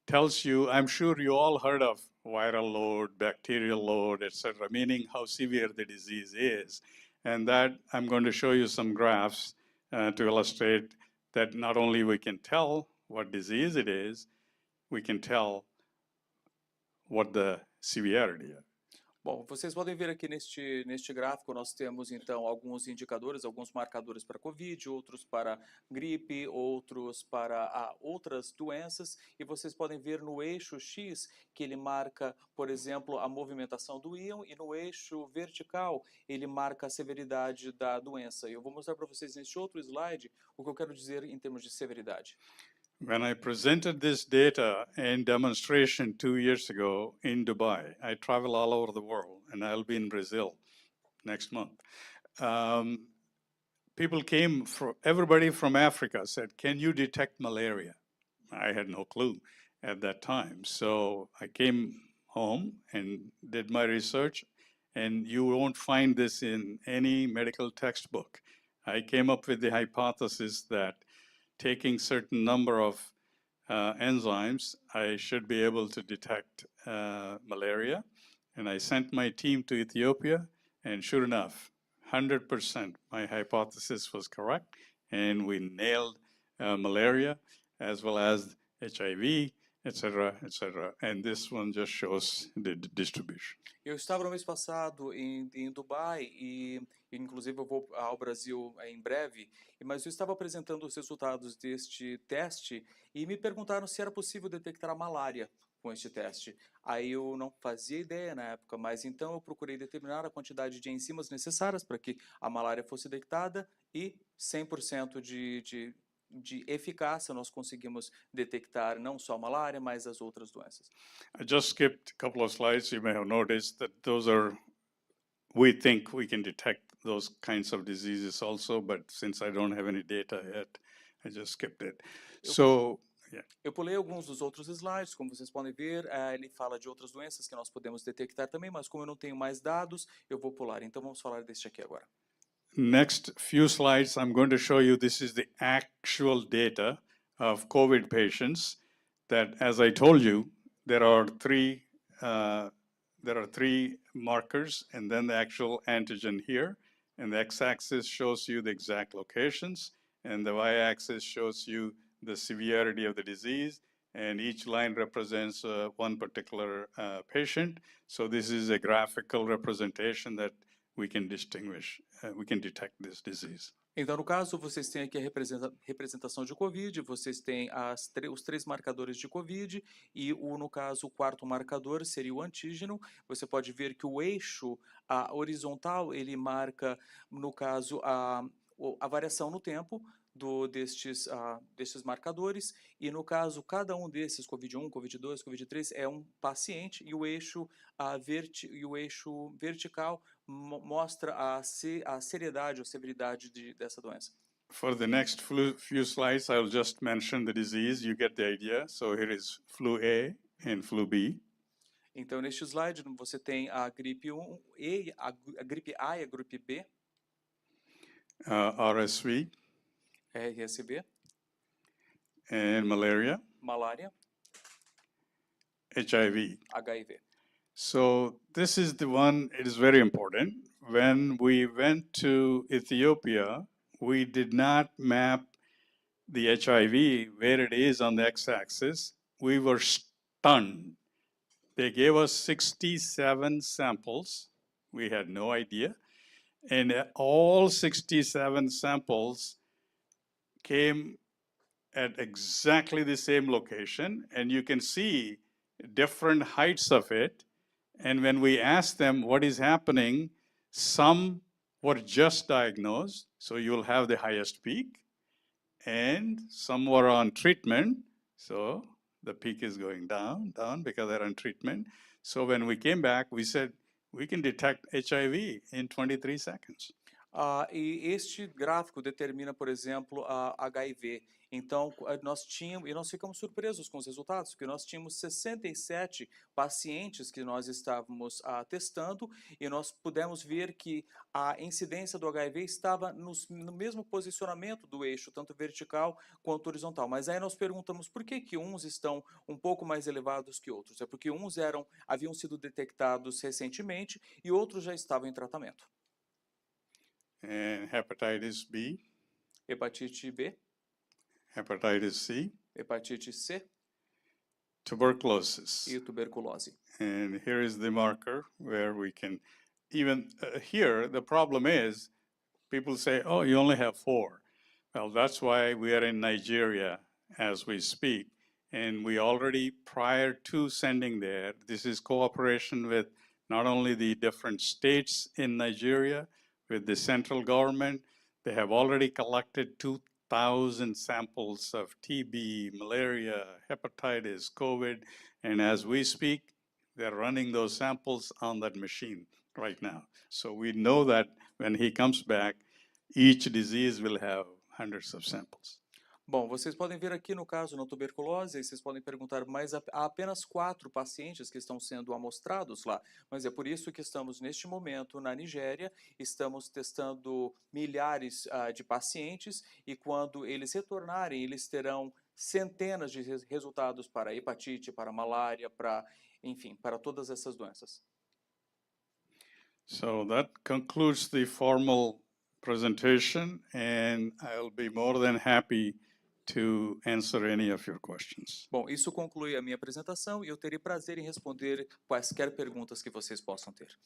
tells you, I'm sure you all heard of viral load, bacterial load, etc., meaning how severe the disease is. And that I'm going to show you some graphs to illustrate that not only we can tell what disease it is, we can tell what the severity is. Bom, vocês podem ver aqui neste gráfico, nós temos então alguns indicadores, alguns marcadores para COVID, outros para gripe, outros para outras doenças, e vocês podem ver no eixo X que ele marca, por exemplo, a movimentação do íon, e no eixo vertical ele marca a severidade da doença. E eu vou mostrar para vocês neste outro slide o que eu quero dizer em termos de severidade. When I presented this data in demonstration 2 years ago in Dubai, I travel all over the world, and I'll be in Brazil next month. People came, everybody from Africa said, can you detect malaria? I had no clue at that time. So I came home and did my research, and you won't find this in any medical textbook. I came up with the hypothesis that taking certain number of enzymes, I should be able to detect malaria. And I sent my team to Ethiopia, and sure enough, 100% my hypothesis was correct, and we nailed malaria as well as HIV, etc., etc. And this one just shows the distribution. Eu estava no mês passado em Dubai e inclusive eu vou ao Brasil em breve, mas eu estava apresentando os resultados deste teste e me perguntaram se era possível detectar a malária com este teste. Aí eu não fazia ideia na época, mas então eu procurei determinar a quantidade de enzimas necessárias para que a malária fosse detectada e 100% de eficácia nós conseguimos detectar não só a malária, mas as outras doenças. I just skipped a couple of slides. You may have noticed that those are, we think we can detect those kinds of diseases also, but since I don't have any data yet, I just skipped it. So, yeah. Eu pulei alguns dos outros slides, como vocês podem ver, ele fala de outras doenças que nós podemos detectar também, mas como eu não tenho mais dados, eu vou pular. Então vamos falar deste aqui agora. Next few slides, I'm going to show you this is the actual data of COVID patients that, as I told you, there are three markers and then the actual antigen here. And the x-axis shows you the exact locations, and the y-axis shows you the severity of the disease, and each line represents one particular patient. So this is a graphical representation that we can distinguish, we can detect this disease. Então, no caso, vocês têm aqui a representação de COVID, vocês têm os três marcadores de COVID e, no caso, o quarto marcador seria o antígeno. Você pode ver que o eixo horizontal, ele marca, no caso, a variação no tempo destes marcadores, e no caso, cada um desses, COVID-1, COVID-2, COVID-3, é um paciente, e o eixo vertical mostra a seriedade ou severidade dessa doença. For the next few slides, I'll just mention the disease. You get the idea. So here is flu A and flu B. Então, neste slide, você tem a gripe a gripe A e a gripe B. RSV. RSV. And malaria. Malária. HIV. HIV. So this is the one, it is very important. When we went to Ethiopia, we did not map the HIV where it is on the x-axis. We were stunned. They gave us 67 samples. We had no idea. And all 67 samples came at exactly the same location. And you can see different heights of it. And when we asked them what is happening, some were just diagnosed, so you'll have the highest peak, and some were on treatment, so the peak is going down because they're on treatment. So when we came back, we said, we can detect HIV in 23 seconds. E este gráfico determina, por exemplo, a HIV. Então, nós ficamos surpresos com os resultados, porque nós tínhamos 67 pacientes que nós estávamos testando e nós pudemos ver que a incidência do HIV estava no mesmo posicionamento do eixo, tanto vertical quanto horizontal. Mas aí nós perguntamos por que uns estão um pouco mais elevados que outros. É porque uns haviam sido detectados recentemente e outros já estavam em tratamento. And hepatitis B, Hepatite B, hepatitis C, hepatite C tuberculosis. e tuberculose. And here is the marker where we can, even here, the problem is people say, oh, you only have 4. Well, that's why we are in Nigeria as we speak. And we already, prior to sending there, this is cooperation with not only the different states in Nigeria, with the central government. They have already collected 2,000 samples of TB, malaria, hepatitis, COVID. And as we speak, they're running those samples on that machine right now. So we know that when he comes back, each disease will have hundreds of samples. Bom, vocês podem ver aqui no caso na tuberculose, vocês podem perguntar, mas há apenas 4 pacientes que estão sendo amostrados lá. Mas é por isso que estamos neste momento na Nigéria, estamos testando milhares de pacientes e quando eles retornarem, eles terão centenas de resultados para hepatite, para malária, enfim, para todas essas doenças. So that concludes the formal presentation, and I'll be more than happy to answer any of your questions. Bom, isso conclui a minha apresentação e eu terei prazer em responder quaisquer perguntas que vocês possam ter.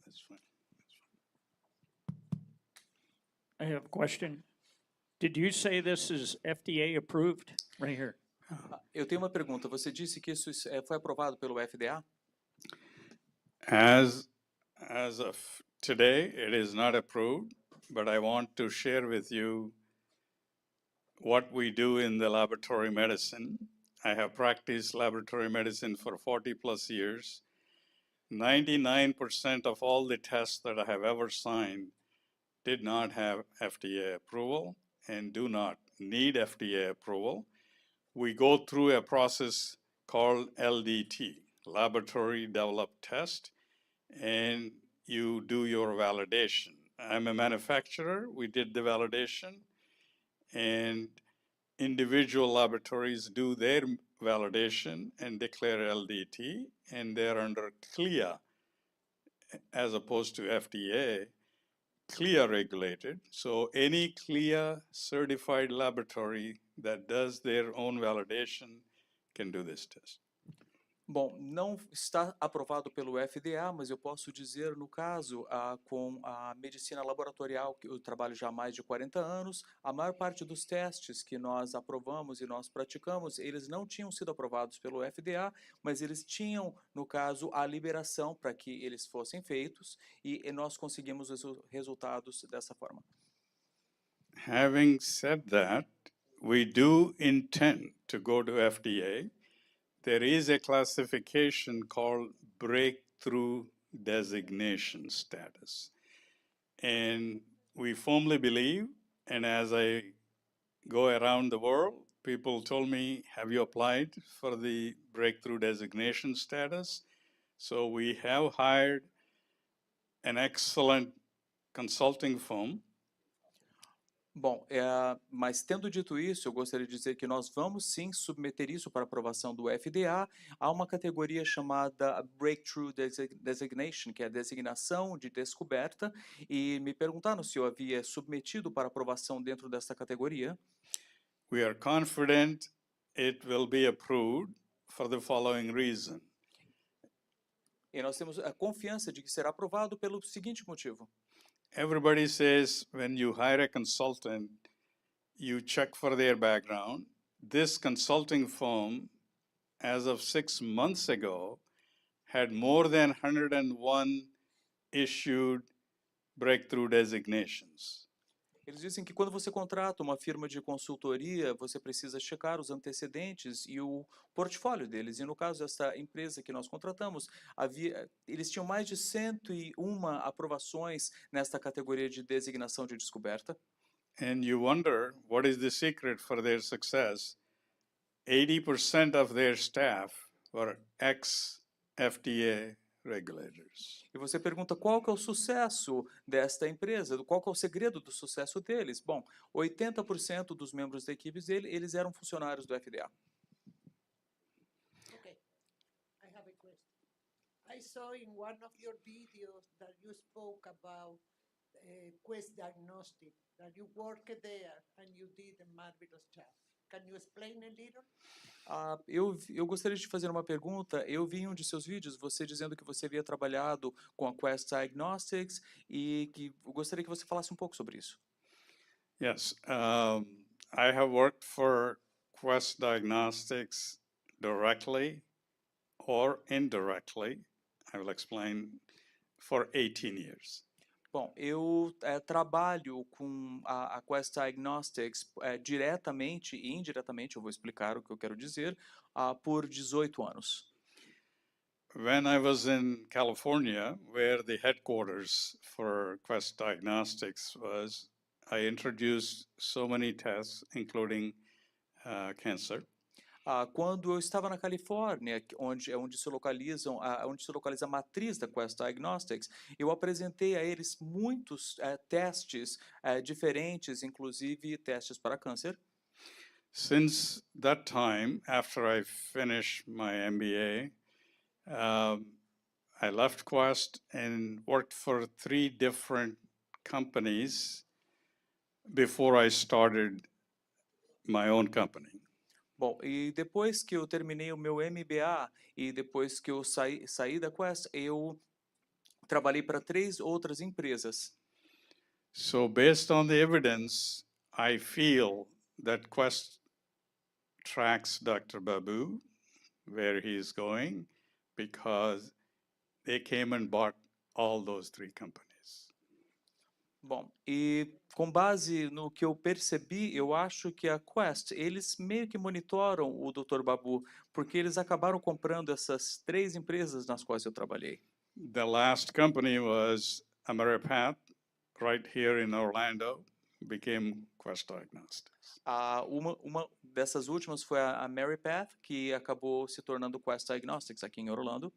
That's fine. I have a question. Did you say this is FDA approved? Right here. Eu tenho uma pergunta. Você disse que isso foi aprovado pelo FDA? As of today, it is not approved, but I want to share with you what we do in the laboratory medicine. I have practiced laboratory medicine for 40 plus years. 99% of all the tests that I have ever signed did not have FDA approval and do not need FDA approval. We go through a process called LDT, Laboratory Developed Test, and you do your validation. I'm a manufacturer, we did the validation, and individual laboratories do their validation and declare LDT, and they're under CLIA as opposed to FDA, CLIA regulated. So any CLIA certified laboratory that does their own validation can do this test. Bom, não está aprovado pelo FDA, mas eu posso dizer, no caso, com a medicina laboratorial, que eu trabalho já há mais de 40 anos, a maior parte dos testes que nós aprovamos e nós praticamos, eles não tinham sido aprovados pelo FDA, mas eles tinham, no caso, a liberação para que eles fossem feitos e nós conseguimos os resultados dessa forma. Having said that, we do intend to go to FDA. There is a classification called breakthrough designation status. And we firmly believe, and as I go around the world, people told me, have you applied for the breakthrough designation status? So we have hired an excellent consulting firm. Bom, mas tendo dito isso, eu gostaria de dizer que nós vamos sim submeter isso para aprovação do FDA. Há uma categoria chamada Breakthrough Designation, que é a designação de descoberta, e me perguntaram se eu havia submetido para aprovação dentro dessa categoria. We are confident it will be approved for the following reason. E nós temos a confiança de que será aprovado pelo seguinte motivo. Everybody says when you hire a consultant, you check for their background. This consulting firm, as of 6 months ago, had more than 101 issued breakthrough designations. Eles dizem que quando você contrata uma firma de consultoria, você precisa checar os antecedentes e o portfólio deles. E no caso dessa empresa que nós contratamos, eles tinham mais de 101 aprovações nesta categoria de designação de descoberta. And you wonder, what is the secret for their success? 80% of their staff were ex-FDA regulators. E você pergunta qual que é o sucesso desta empresa, qual que é o segredo do sucesso deles? Bom, 80% dos membros da equipe dele, eles eram funcionários do FDA. Okay, I have a question. I saw in one of your videos that you spoke about Quest Diagnostic, that you worked there and you did a marvelous job. Can you explain a little? Eu gostaria de fazer uma pergunta. Eu vi em um de seus vídeos você dizendo que você havia trabalhado com a Quest Diagnostics e que eu gostaria que você falasse um pouco sobre isso. Yes, I have worked for Quest Diagnostics directly or indirectly. I will explain, for 18 years. Bom, eu trabalho com a Quest Diagnostics diretamente e indiretamente, eu vou explicar o que eu quero dizer, por 18 anos. When I was in California, where the headquarters for Quest Diagnostics was, I introduced so many tests, including cancer. Quando eu estava na Califórnia, onde se localiza a matriz da Quest Diagnostics, eu apresentei a eles muitos testes diferentes, inclusive testes para câncer. Since that time, after I finished my MBA, I left Quest and worked for 3 different companies before I started my own company. Bom, e depois que eu terminei o meu MBA e depois que eu saí da Quest, eu trabalhei para 3 outras empresas. So based on the evidence, I feel that Quest tracks Dr. Babu, where he is going, because they came and bought all those 3 companies. Bom, e com base no que eu percebi, eu acho que a Quest, eles meio que monitoram o Dr. Babu, porque eles acabaram comprando essas 3 empresas nas quais eu trabalhei. The last company was Ameripath, right here in Orlando, became Quest Diagnostics. Uma dessas últimas foi a Ameripath, que acabou se tornando Quest Diagnostics aqui em Orlando.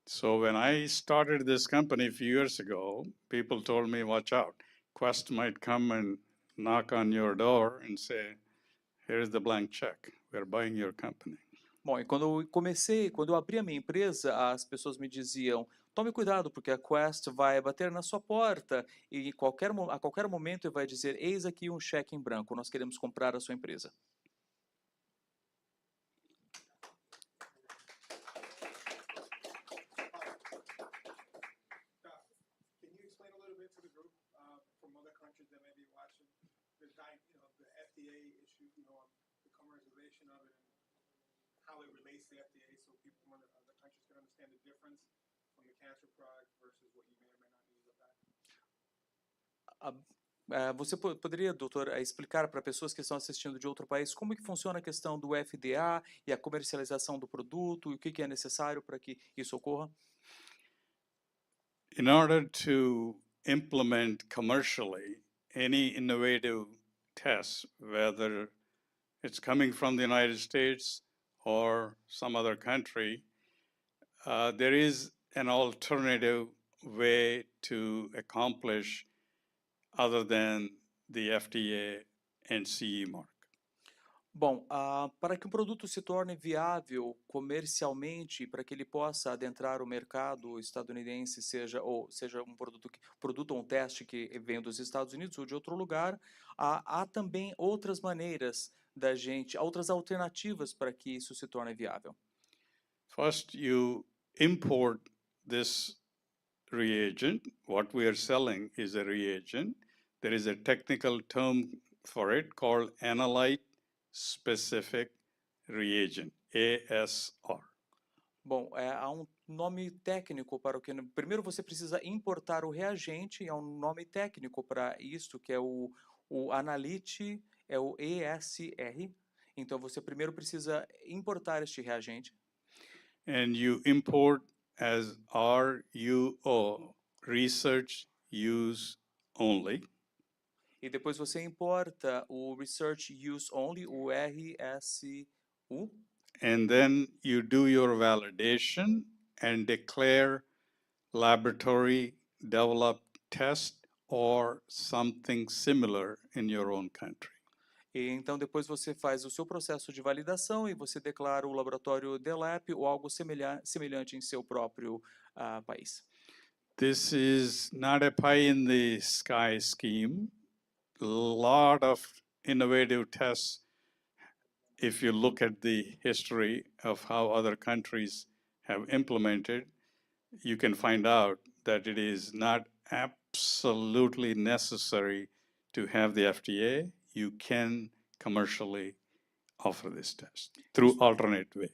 So when I started this company a few years ago, people told me, watch out, Quest might come and knock on your door and say, here's the blank check, we're buying your company. Bom, e quando eu abri a minha empresa, as pessoas me diziam, tome cuidado, porque a Quest vai bater na sua porta e a qualquer momento vai dizer, eis aqui um cheque em branco, nós queremos comprar a sua empresa. Can you explain a little bit to the group from other countries that may be watching the FDA issue, the commercialization of it, and how it relates to the FDA, so people from other countries can understand the difference from the cancer product versus what you may or may not need of that? Você poderia, doutor, explicar para pessoas que estão assistindo de outro país como que funciona a questão do FDA e a comercialização do produto e o que é necessário para que isso ocorra? In order to implement commercially any innovative test, whether it's coming from the United States or some other country, there is an alternative way to accomplish other than the FDA and CE mark. Bom, para que um produto se torne viável comercialmente, para que ele possa adentrar o mercado estadunidense, seja um produto ou um teste que vem dos Estados Unidos ou de outro lugar, há também outras maneiras outras alternativas para que isso se torne viável. First, you import this reagent. What we are selling is a reagent. There is a technical term for it called analyte specific reagent, ASR. Bom, há um nome técnico para o que... Primeiro você precisa importar o reagente, e há um nome técnico para isso, que é o analyte, é o ESR. Então você primeiro precisa importar este reagente. And you import as RUO, research use only. E depois você importa o Research Use Only, o RSU. And then you do your validation and declare laboratory developed test or something similar in your own country. E então depois você faz o seu processo de validação e você declara o laboratório DELAP ou algo semelhante em seu próprio país. This is not a pie in the sky scheme. A lot of innovative tests, if you look at the history of how other countries have implemented, you can find out that it is not absolutely necessary to have the FDA. You can commercially offer this test through alternate way.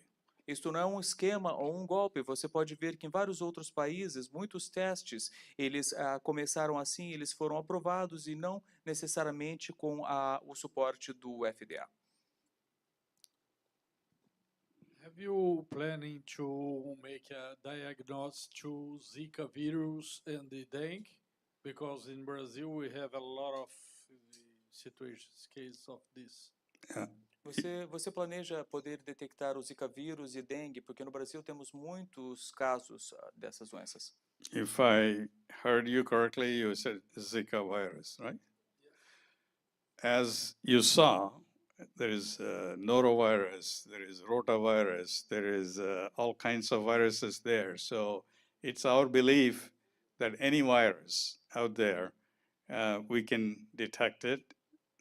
Isto não é um esquema ou um golpe. Você pode ver que em vários outros países, muitos testes, eles começaram assim, eles foram aprovados e não necessariamente com o suporte do FDA. Have you planning to make a diagnosis to Zika virus and the dengue? Because in Brazil we have a lot of situations, cases of this. Você planeja poder detectar o Zika vírus e dengue? Porque no Brasil temos muitos casos dessas doenças. If I heard you correctly, you said Zika virus, right? As you saw, there is norovirus, there is rotavirus, there is all kinds of viruses there. So it's our belief that any virus out there, we can detect it.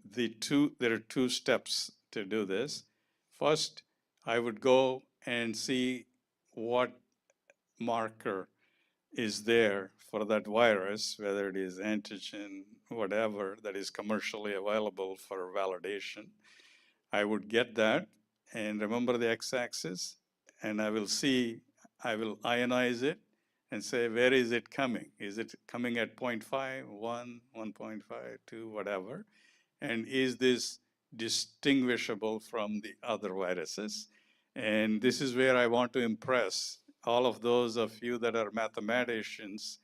There are two steps to do this. First, I would go and see what marker is there for that virus, whether it is antigen, whatever, that is commercially available for validation. I would get that and remember the x-axis, and I will ionize it and say, where is it coming? Is it coming at 0.5, 1, 1.5, 2, whatever? And is this distinguishable from the other viruses? And this is where I want to impress all of those of you that are mathematicians.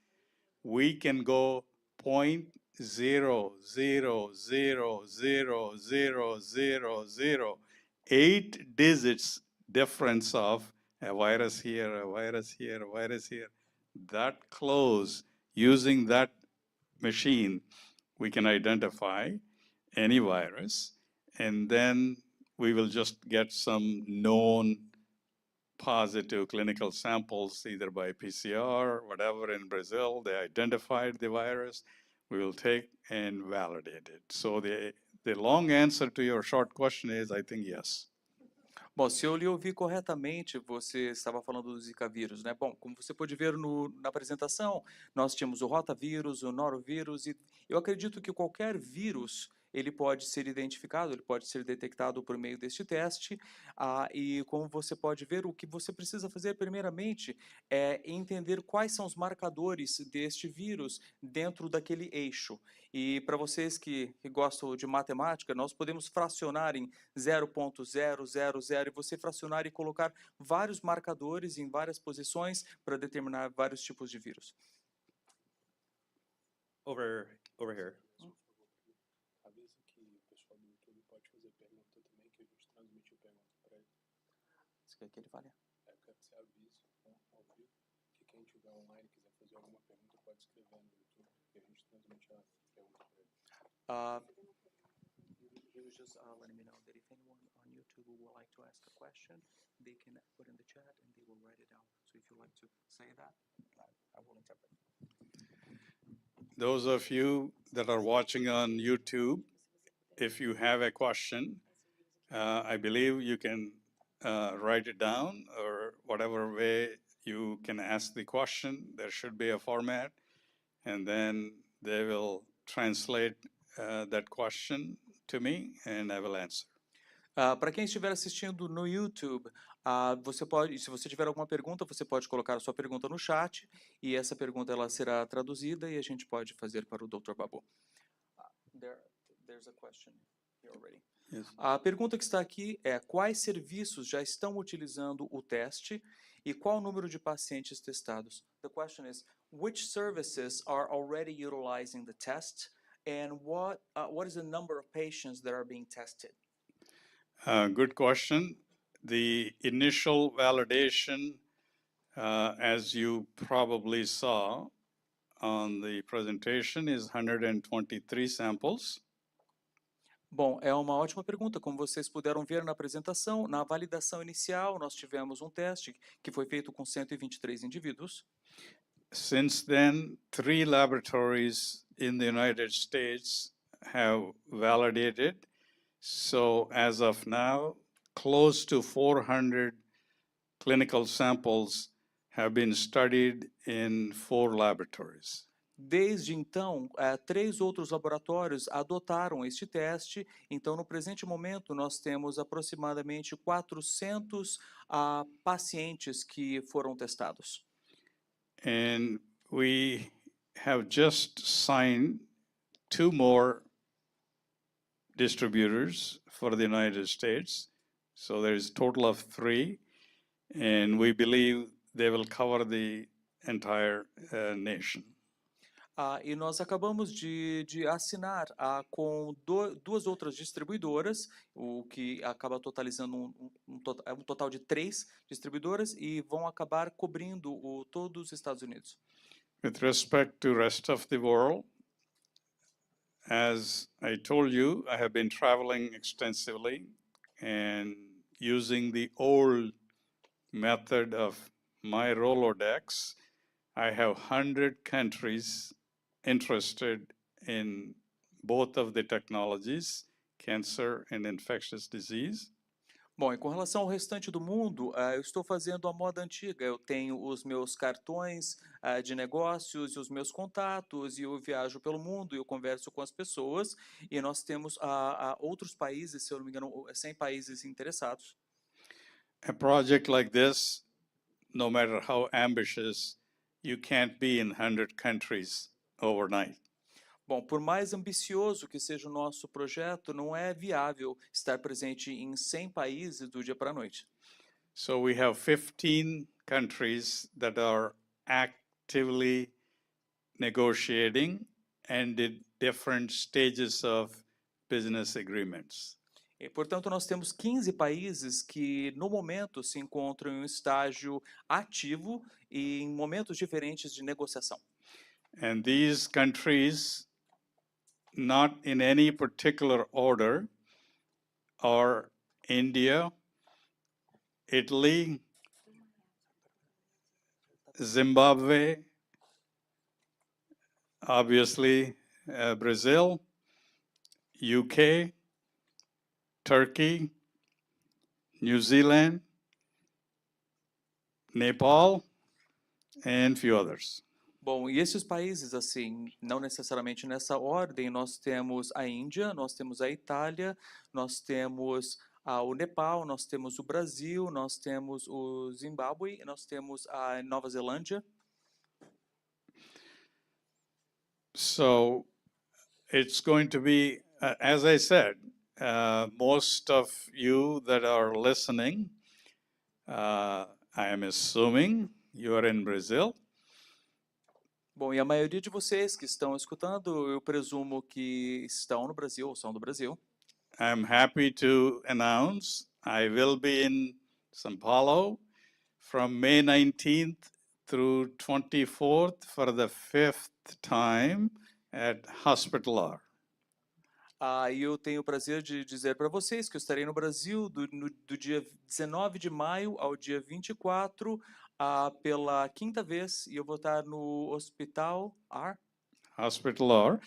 We can go 0.0000008 digits difference of a virus here, a virus here, a virus here. That close, using that machine, we can identify any virus, and then we will just get some known positive clinical samples, either by PCR or whatever in Brazil. They identified the virus. We will take and validate it. So the long answer to your short question is, I think, yes. Bom, se eu lhe ouvi corretamente, você estava falando do Zika vírus, né? Bom, como você pôde ver na apresentação, nós tínhamos o rotavírus, o norovírus, e eu acredito que qualquer vírus ele pode ser identificado, ele pode ser detectado por meio deste teste, e como você pode ver, o que você precisa fazer primeiramente é entender quais são os marcadores deste vírus dentro daquele eixo. E para vocês que gostam de matemática, nós podemos fracionar em 0.000 e você fracionar e colocar vários marcadores em várias posições para determinar vários tipos de vírus. Over here. Avisa que o pessoal do YouTube pode fazer pergunta também, que a gente transmitiu pergunta para ele. Você quer que ele fale? Eu quero que você avise ao vivo que quem estiver online e quiser fazer alguma pergunta pode escrever no YouTube e a gente transmite a pergunta para ele. He was just letting me know that if anyone on YouTube would like to ask a question, they can put in the chat and they will write it down. So if you'd like to say that, I will interpret. Those of you that are watching on YouTube, if you have a question, I believe you can write it down, or whatever way you can ask the question. There should be a format, and then they will translate that question to me and I will answer. Para quem estiver assistindo no YouTube, você pode, se você tiver alguma pergunta, você pode colocar a sua pergunta no chat e essa pergunta ela será traduzida e a gente pode fazer para o Dr. Babu. There's a question here already. Yes. A pergunta que está aqui é: quais serviços já estão utilizando o teste e qual o número de pacientes testados? The question is, which services are already utilizing the test and what is the number of patients that are being tested? Good question. The initial validation, as you probably saw on the presentation, is 123 samples. Bom, é uma ótima pergunta. Como vocês puderam ver na apresentação, na validação inicial, nós tivemos um teste que foi feito com 123 indivíduos. Since then, 3 laboratories in the United States have validated. So as of now, close to 400 clinical samples have been studied in 4 laboratories. Desde então, 3 outros laboratórios adotaram este teste. Então, no presente momento, nós temos aproximadamente 400 pacientes que foram testados. And we have just signed 2 more distributors for the United States. So there's a total of 3, and we believe they will cover the entire nation. E nós acabamos de assinar com 2 outras distribuidoras, o que acaba totalizando um total de 3 distribuidoras e vão acabar cobrindo todos os Estados Unidos. With respect to rest of the world, as I told you, I have been traveling extensively and using the old method of my Rolodex. I have 100 countries interested in both of the technologies, cancer and infectious disease. Bom, e com relação ao restante do mundo, eu estou fazendo a moda antiga. Eu tenho os meus cartões de negócios e os meus contatos, e eu viajo pelo mundo e eu converso com as pessoas. E nós temos outros países, se eu não me engano, 100 países interessados. A project like this, no matter how ambitious, you can't be in 100 countries overnight. Bom, por mais ambicioso que seja o nosso projeto, não é viável estar presente em 100 países do dia para a noite. So we have 15 countries that are actively negotiating and in different stages of business agreements. E, portanto, nós temos 15 países que, no momento, se encontram em um estágio ativo e em momentos diferentes de negociação. And these countries, not in any particular order, are India, Italy, Zimbabwe, obviously Brazil, UK, Turkey, New Zealand, Nepal, and few others. Bom, e esses países, assim, não necessariamente nessa ordem, nós temos a Índia, nós temos a Itália, nós temos o Nepal, nós temos o Brasil, nós temos o Zimbábue, nós temos a Nova Zelândia. So it's going to be, as I said, most of you that are listening, I am assuming you are in Brazil. Bom, e a maioria de vocês que estão escutando, eu presumo que estão no Brasil ou são do Brasil. I'm happy to announce I will be in São Paulo from May 19th through 24th for the 5th time at Hospital R. E eu tenho o prazer de dizer para vocês que eu estarei no Brasil do dia 19 de maio ao dia 24, pela 5ª vez, e eu vou estar no Hospital R. Hospital R.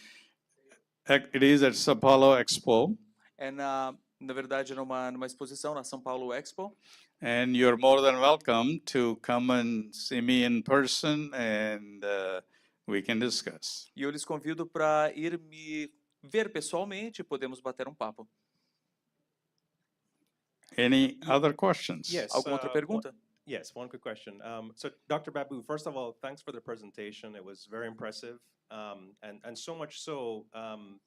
It is at São Paulo Expo. É na verdade, numa exposição na São Paulo Expo. And you're more than welcome to come and see me in person and we can discuss. E eu lhes convido para ir me ver pessoalmente, podemos bater um papo. Any other questions? Yes. Alguma outra pergunta? Yes, one quick question. So, Dr. Babu, first of all, thanks for the presentation. It was very impressive, and so much so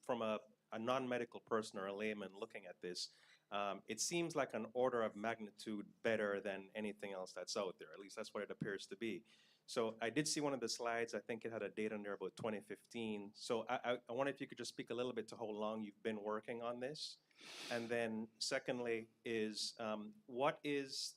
from a non-medical person or a layman looking at this, it seems like an order of magnitude better than anything else that's out there. At least that's what it appears to be. So I did see one of the slides. I think it had a date on there about 2015. So I wonder if you could just speak a little bit to how long you've been working on this. And then secondly is, what is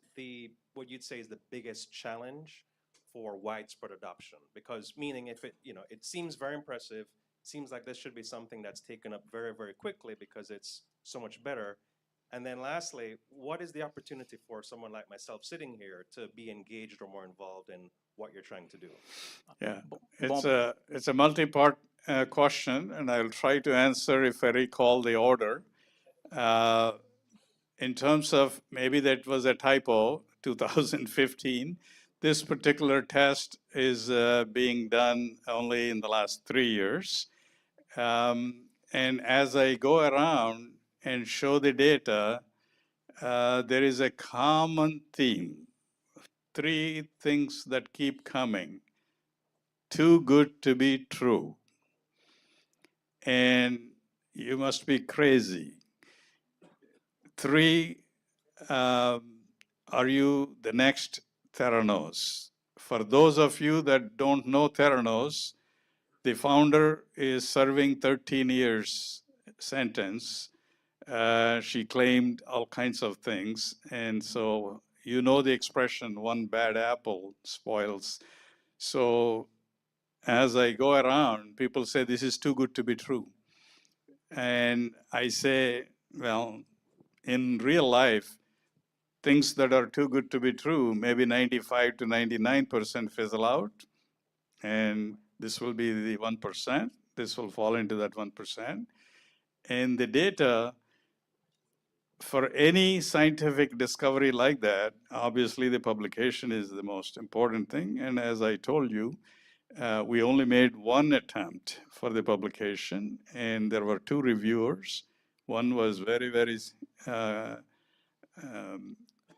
what you'd say is the biggest challenge for widespread adoption? Because meaning if it, it seems very impressive, seems like this should be something that's taken up very, very quickly because it's so much better. And then lastly, what is the opportunity for someone like myself sitting here to be engaged or more involved in what you're trying to do? Yeah, it's a multi-part question, and I'll try to answer if I recall the order. In terms of maybe that was a typo, 2015, this particular test is being done only in the last 3 years. And as I go around and show the data, there is a common theme. 3 things that keep coming. Too good to be true. And you must be crazy. 3, are you the next Theranos? For those of you that don't know Theranos, the founder is serving 13 years sentence. She claimed all kinds of things. And so you know the expression, one bad apple spoils. So as I go around, people say, this is too good to be true. And I say, well, in real life, things that are too good to be true, maybe 95 to 99% fizzle out. And this will be the 1%. This will fall into that 1%. And the data, for any scientific discovery like that, obviously the publication is the most important thing. And as I told you, we only made 1 attempt for the publication, and there were 2 reviewers. One was very, very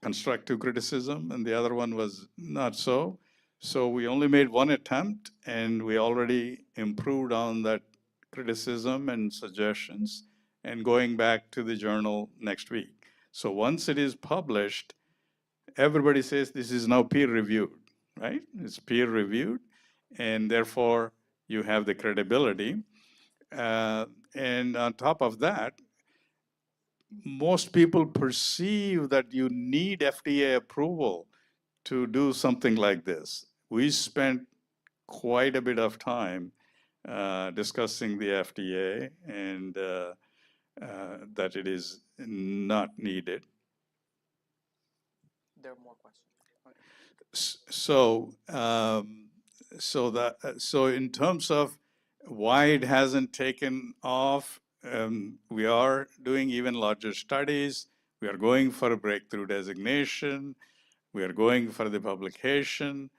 constructive criticism, and the other one was not so. So we only made 1 attempt, and we already improved on that criticism and suggestions, and going back to the journal next week. So once it is published, everybody says this is now peer-reviewed, right? It's peer-reviewed, and therefore you have the credibility. And on top of that, most people perceive that you need FDA approval to do something like this. We spent quite a bit of time discussing the FDA and that it is not needed. There are more questions. So in terms of why it hasn't taken off, we are doing even larger studies. We are going for a breakthrough designation. We are going for the publication.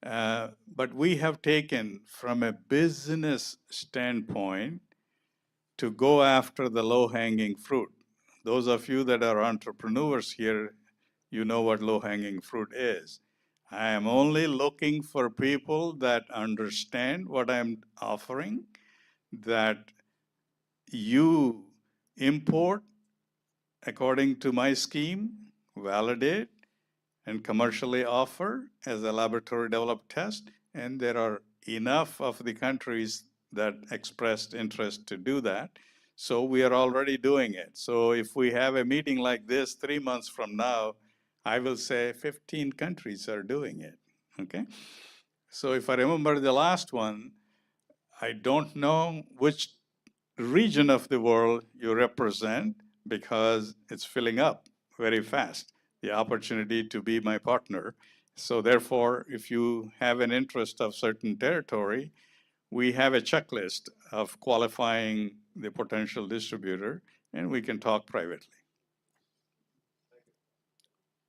But we have taken, from a business standpoint, to go after the low-hanging fruit. Those of you that are entrepreneurs here, you know what low-hanging fruit is. I am only looking for people that understand what I'm offering, that you import according to my scheme, validate, and commercially offer as a laboratory developed test. And there are enough of the countries that expressed interest to do that. So we are already doing it. So if we have a meeting like this 3 months from now, I will say 15 countries are doing it, okay? So if I remember the last one, I don't know which region of the world you represent because it's filling up very fast, the opportunity to be my partner. So therefore, if you have an interest of certain territory, we have a checklist of qualifying the potential distributor, and we can talk privately.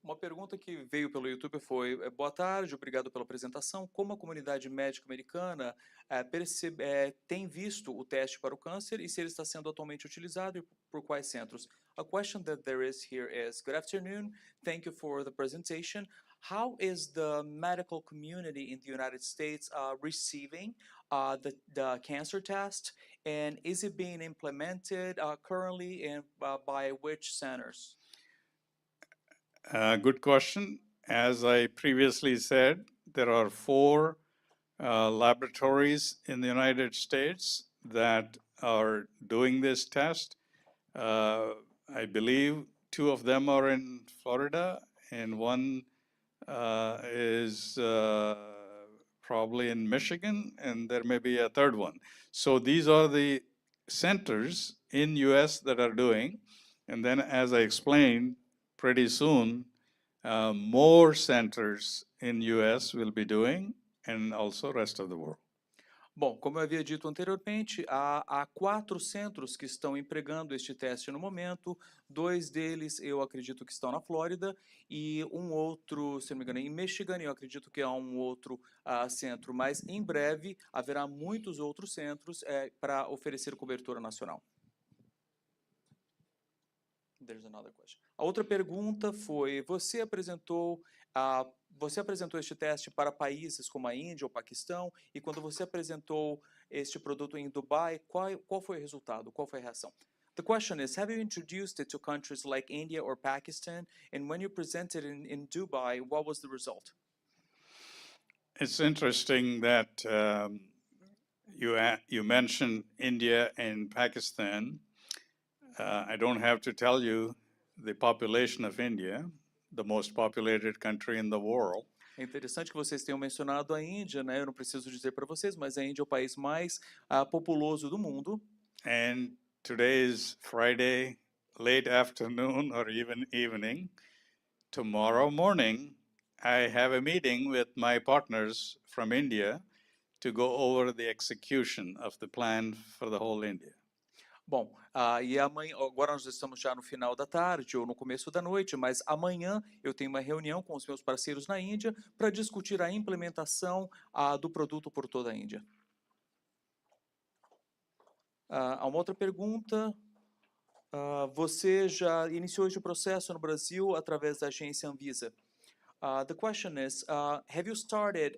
Uma pergunta que veio pelo YouTube foi: boa tarde, obrigado pela apresentação. Como a comunidade médica americana tem visto o teste para o câncer e se ele está sendo atualmente utilizado e por quais centros? A question that there is here is: Good afternoon, thank you for the presentation. How is the medical community in the United States receiving the cancer test, and is it being implemented currently and by which centers? Good question. As I previously said, there are 4 laboratories in the United States that are doing this test. I believe 2 of them are in Florida, and one is probably in Michigan, and there may be a third one. So these are the centers in US that are doing, and then as I explained, pretty soon more centers in US will be doing, and also rest of the world. Bom, como eu havia dito anteriormente, há 4 centros que estão empregando este teste no momento. 2 deles eu acredito que estão na Flórida e um outro, se não me engano, em Michigan. Eu acredito que há um outro centro, mas em breve haverá muitos outros centros para oferecer cobertura nacional. There's another question. A outra pergunta foi: você apresentou este teste para países como a Índia ou Paquistão, e quando você apresentou este produto em Dubai, qual foi o resultado? Qual foi a reação? The question is, have you introduced it to countries like India or Pakistan, and when you presented in Dubai, what was the result? It's interesting that you mentioned India and Pakistan. I don't have to tell you the population of India, the most populated country in the world. É interessante que vocês tenham mencionado a Índia, né? Eu não preciso dizer para vocês, mas a Índia é o país mais populoso do mundo. And today is Friday, late afternoon or even evening. Tomorrow morning, I have a meeting with my partners from India to go over the execution of the plan for the whole India. Bom, e amanhã, agora nós estamos já no final da tarde ou no começo da noite, mas amanhã eu tenho uma reunião com os meus parceiros na Índia para discutir a implementação do produto por toda a Índia. Há uma outra pergunta. Você já iniciou este processo no Brasil através da agência Anvisa? The question is, have you started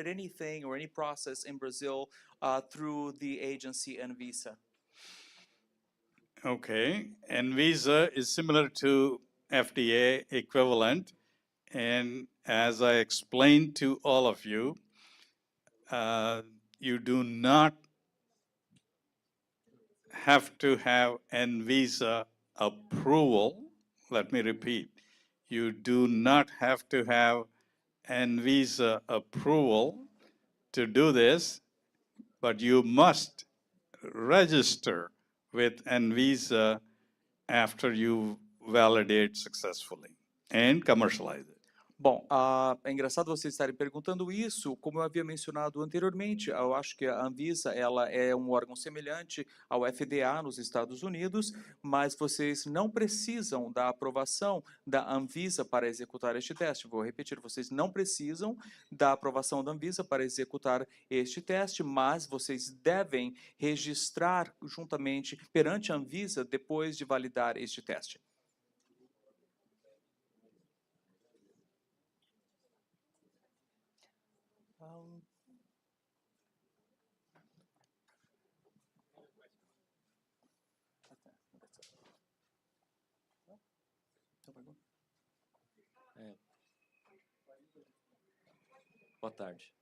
anything or any process in Brazil through the agency Anvisa? Okay, Anvisa is similar to FDA equivalent, and as I explained to all of you, you do not have to have Anvisa approval. Let me repeat, you do not have to have Anvisa approval to do this, but you must register with Anvisa after you validate successfully and commercialize it. Bom, é engraçado vocês estarem perguntando isso. Como eu havia mencionado anteriormente, eu acho que a Anvisa ela é um órgão semelhante ao FDA nos Estados Unidos, mas vocês não precisam da aprovação da Anvisa para executar este teste. Vou repetir, vocês não precisam da aprovação da Anvisa para executar este teste, mas vocês devem registrar juntamente perante a Anvisa depois de validar este teste. Boa tarde.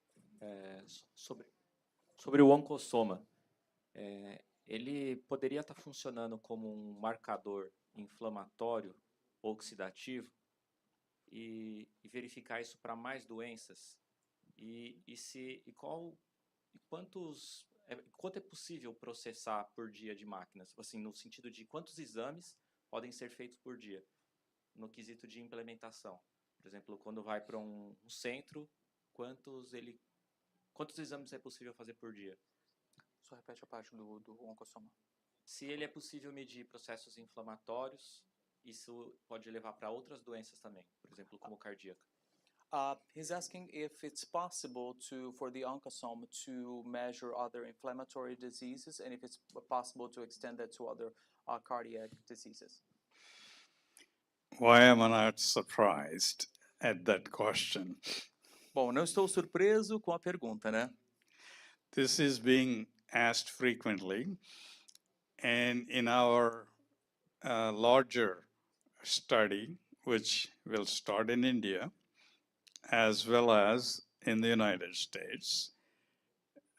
Sobre o oncossoma, ele poderia estar funcionando como um marcador inflamatório oxidativo e verificar isso para mais doenças? Quanto é possível processar por dia de máquinas? Assim, no sentido de quantos exames podem ser feitos por dia, no quesito de implementação. Por exemplo, quando vai para um centro, quantos exames é possível fazer por dia? Só repete a parte do oncossoma. Se ele é possível medir processos inflamatórios isso pode levar para outras doenças também, por exemplo, como cardíaca. He's asking if it's possible for the oncosome to measure other inflammatory diseases and if it's possible to extend that to other cardiac diseases. Why am I not surprised at that question? Bom, não estou surpreso com a pergunta, né? This is being asked frequently, and in our larger study, which will start in India, as well as in the United States.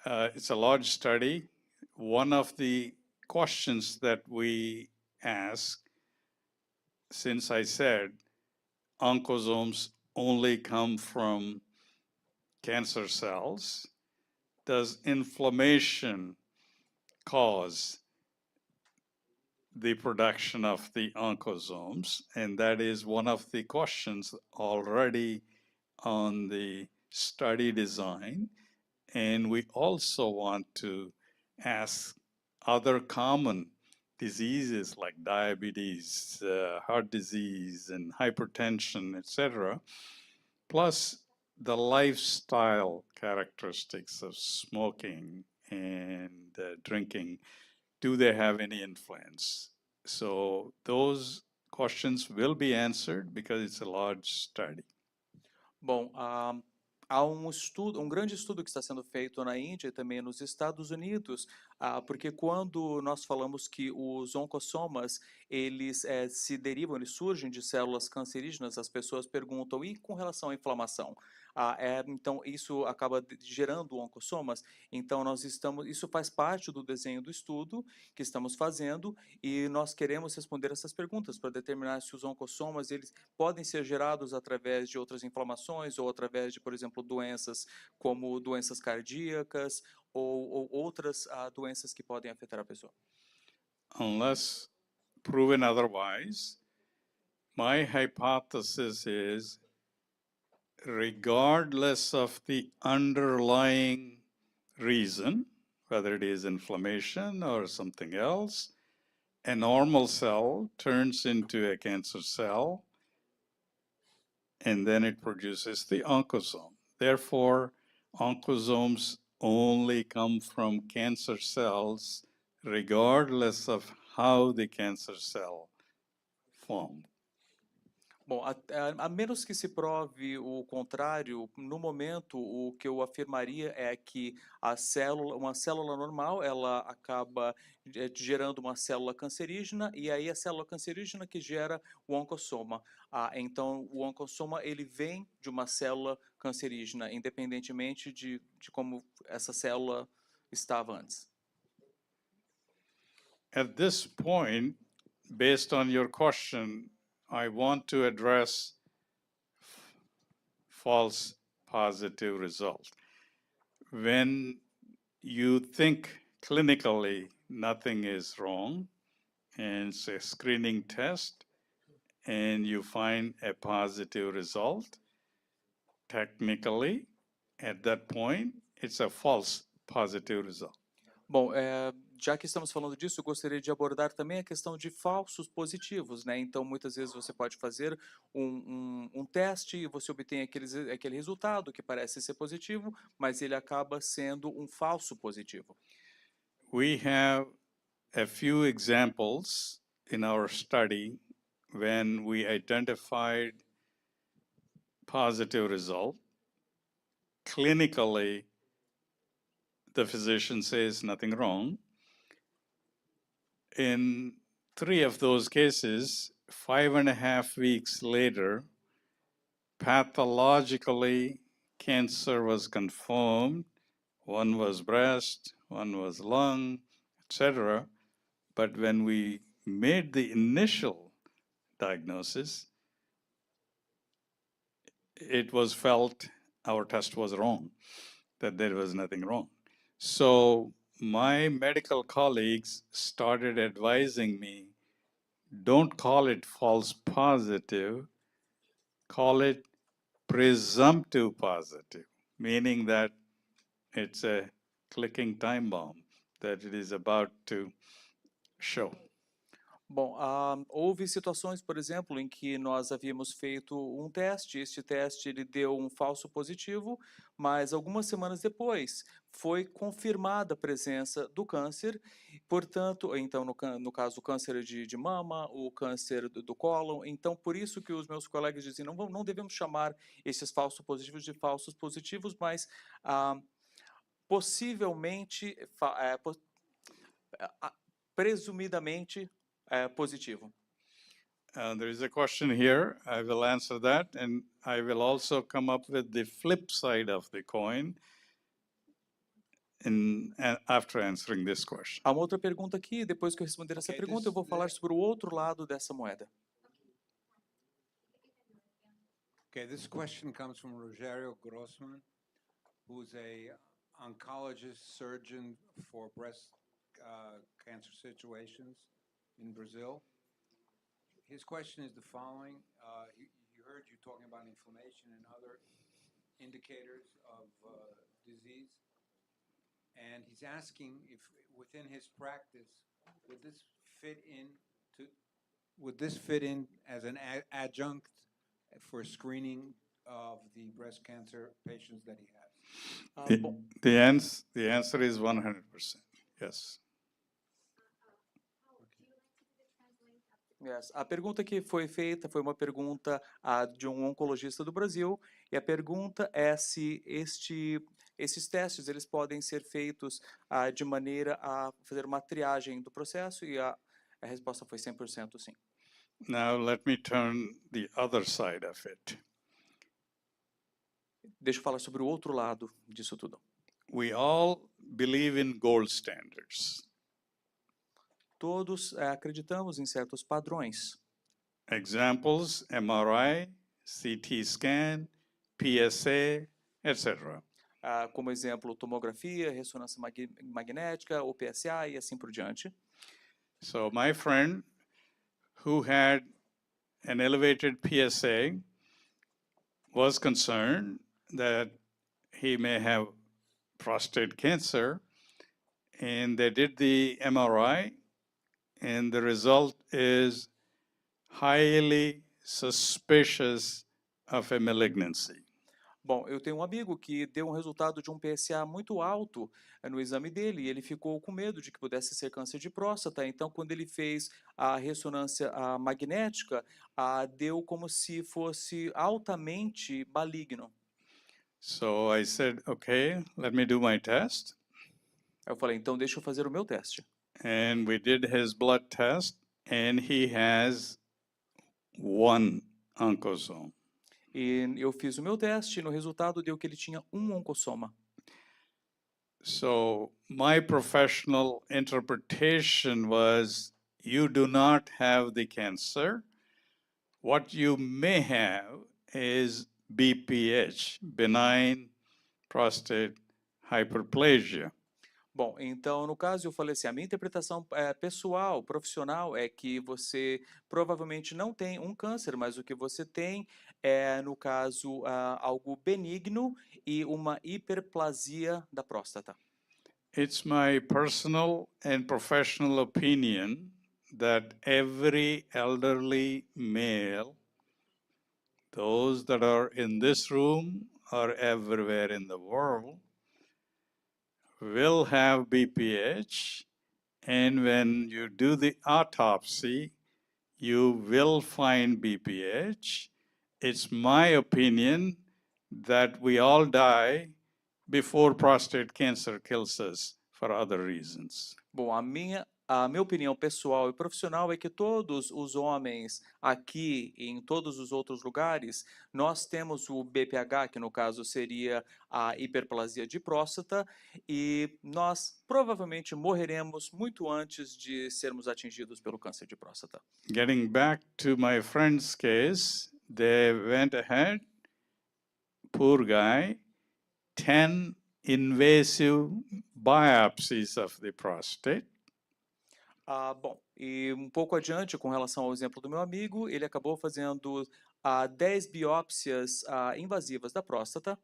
It's a large study. One of the questions that we ask, since I said oncosomes only come from cancer cells, does inflammation cause the production of the oncosomes? And that is one of the questions already on the study design. And we also want to ask other common diseases like diabetes, heart disease, and hypertension, etc., plus the lifestyle characteristics of smoking and drinking. Do they have any influence? So those questions will be answered because it's a large study. Bom, há um estudo, um grande estudo que está sendo feito na Índia e também nos Estados Unidos, porque quando nós falamos que os oncossomas, eles se derivam, eles surgem de células cancerígenas, as pessoas perguntam, e com relação à inflamação? Então, isso acaba gerando oncossomas, então isso faz parte do desenho do estudo que estamos fazendo, e nós queremos responder essas perguntas para determinar se os oncossomas, eles podem ser gerados através de outras inflamações ou através de, por exemplo, doenças como doenças cardíacas ou outras doenças que podem afetar a pessoa. Unless proven otherwise, my hypothesis is, regardless of the underlying reason, whether it is inflammation or something else, a normal cell turns into a cancer cell, and then it produces the oncosome. Therefore, oncosomes only come from cancer cells, regardless of how the cancer cell formed. Bom, a menos que se prove o contrário, no momento o que eu afirmaria é que uma célula normal, ela acaba gerando uma célula cancerígena e aí a célula cancerígena que gera o oncossoma. Então, o oncossoma ele vem de uma célula cancerígena, independentemente de como essa célula estava antes. At this point, based on your question, I want to address false positive result. When you think clinically nothing is wrong, and it's a screening test, and you find a positive result, technically, at that point, it's a false positive result. Bom, já que estamos falando disso, eu gostaria de abordar também a questão de falsos positivos, né? Então, muitas vezes você pode fazer um teste e você obtém aquele resultado que parece ser positivo, mas ele acaba sendo um falso positivo. We have a few examples in our study when we identified positive result. Clinically, the physician says nothing wrong. In 3 of those cases, 5.5 weeks later, pathologically, cancer was confirmed. One was breast, one was lung, etc. But when we made the initial diagnosis, it was felt our test was wrong, that there was nothing wrong. So my medical colleagues started advising me, don't call it false positive, call it presumptive positive, meaning that it's a clicking time bomb that it is about to show. Bom, houve situações, por exemplo, em que nós havíamos feito um teste, este teste ele deu um falso positivo, mas algumas semanas depois foi confirmada a presença do câncer, portanto, então no caso o câncer de mama, o câncer do cólon, então por isso que os meus colegas dizem, não devemos chamar esses falsos positivos de falsos positivos, mas possivelmente, presumidamente positivo. There is a question here. I will answer that, and I will also come up with the flip side of the coin after answering this question. Há uma outra pergunta aqui, depois que eu responder essa pergunta, eu vou falar sobre o outro lado dessa moeda. Okay, this question comes from Rogério Grossman, who's a oncologist surgeon for breast cancer situations in Brazil. His question is the following. He heard you talking about inflammation and other indicators of disease. And he's asking if within his practice, would this fit in as an adjunct for screening of the breast cancer patients that he has? The answer is 100%, yes. Yes. A pergunta que foi feita foi uma pergunta de um oncologista do Brasil, e a pergunta é se esses testes eles podem ser feitos de maneira a fazer uma triagem do processo, e a resposta foi 100% sim. Now let me turn the other side of it. Deixa eu falar sobre o outro lado disso tudo. We all believe in gold standards. Todos acreditamos em certos padrões. Examples, MRI, CT scan, PSA, etc. Como exemplo, tomografia, ressonância magnética, o PSA e assim por diante. So my friend who had an elevated PSA was concerned that he may have prostate cancer, and they did the MRI, and the result is highly suspicious of a malignancy. Bom, eu tenho um amigo que deu um resultado de um PSA muito alto no exame dele, e ele ficou com medo de que pudesse ser câncer de próstata. Então, quando ele fez a ressonância magnética, deu como se fosse altamente maligno. So I said, okay, let me do my test. Eu falei, então deixa eu fazer o meu teste. And we did his blood test, and he has 1 oncosome. E eu fiz o meu teste, e no resultado deu que ele tinha um oncossoma. So my professional interpretation was, you do not have the cancer. What you may have is BPH, benign prostate hyperplasia. Bom, então, no caso, eu falei assim, a minha interpretação pessoal, profissional, é que você provavelmente não tem um câncer, mas o que você tem é, no caso, algo benigno e uma hiperplasia da próstata. It's my personal and professional opinion that every elderly male, those that are in this room or everywhere in the world, will have BPH, and when you do the autopsy, you will find BPH. It's my opinion that we all die before prostate cancer kills us for other reasons. Bom, a minha opinião pessoal e profissional é que todos os homens aqui e em todos os outros lugares, nós temos o BPH, que no caso seria a hiperplasia de próstata, e nós provavelmente morreremos muito antes de sermos atingidos pelo câncer de próstata. Getting back to my friend's case, they went ahead, poor guy, 10 invasive biopsies of the prostate. Bom, e um pouco adiante, com relação ao exemplo do meu amigo, ele acabou fazendo 10 biópsias invasivas da próstata.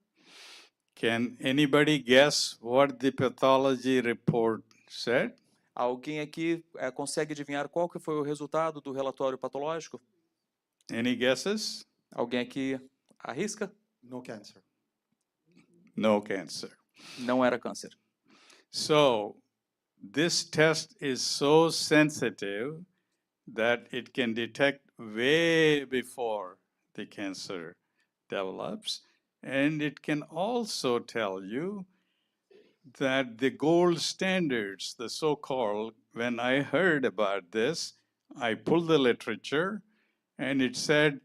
Can anybody guess what the pathology report said? Alguém aqui consegue adivinhar qual que foi o resultado do relatório patológico? Any guesses? Alguém aqui arrisca? No cancer. No cancer. Não era câncer. So this test is so sensitive that it can detect way before the cancer develops. And it can also tell you that the gold standards, the so-called, when I heard about this, I pulled the literature and it said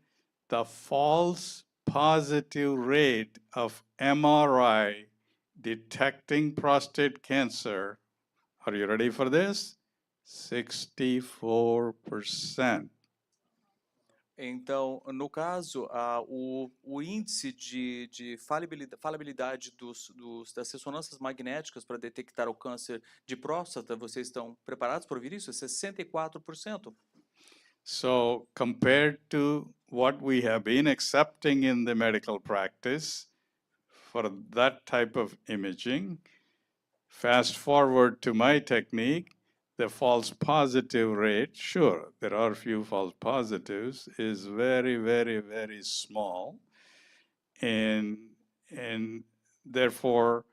the false positive rate of MRI detecting prostate cancer, are you ready for this? 64%. Então, no caso, o índice de falibilidade das ressonâncias magnéticas para detectar o câncer de próstata, vocês estão preparados para ouvir isso? É 64%. So compared to what we have been accepting in the medical practice for that type of imaging, fast forward to my technique, the false positive rate, sure, there are few false positives, is very, very, very small. And therefore,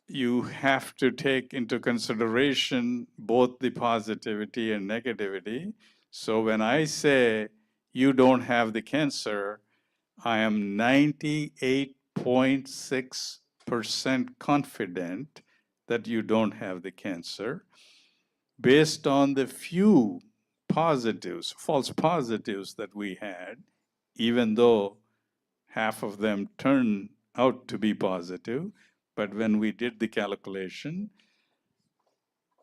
you have to take into consideration both the positivity and negativity. So when I say you don't have the cancer, I am 98.6% confident that you don't have the cancer based on the few positives, false positives that we had, even though half of them turned out to be positive. But when we did the calculation,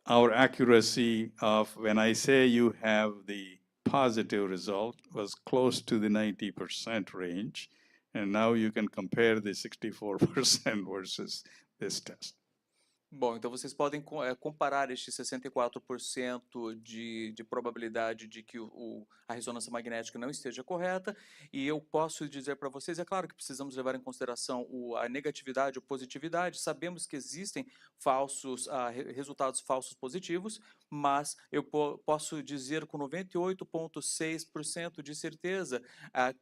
our accuracy of when I say you have the positive result was close to the 90% range. And now you can compare the 64% versus this test. Bom, então vocês podem comparar este 64% de probabilidade de que a ressonância magnética não esteja correta, e eu posso dizer para vocês, é claro que precisamos levar em consideração a negatividade ou positividade, sabemos que existem resultados falsos positivos, mas eu posso dizer com 98,6% de certeza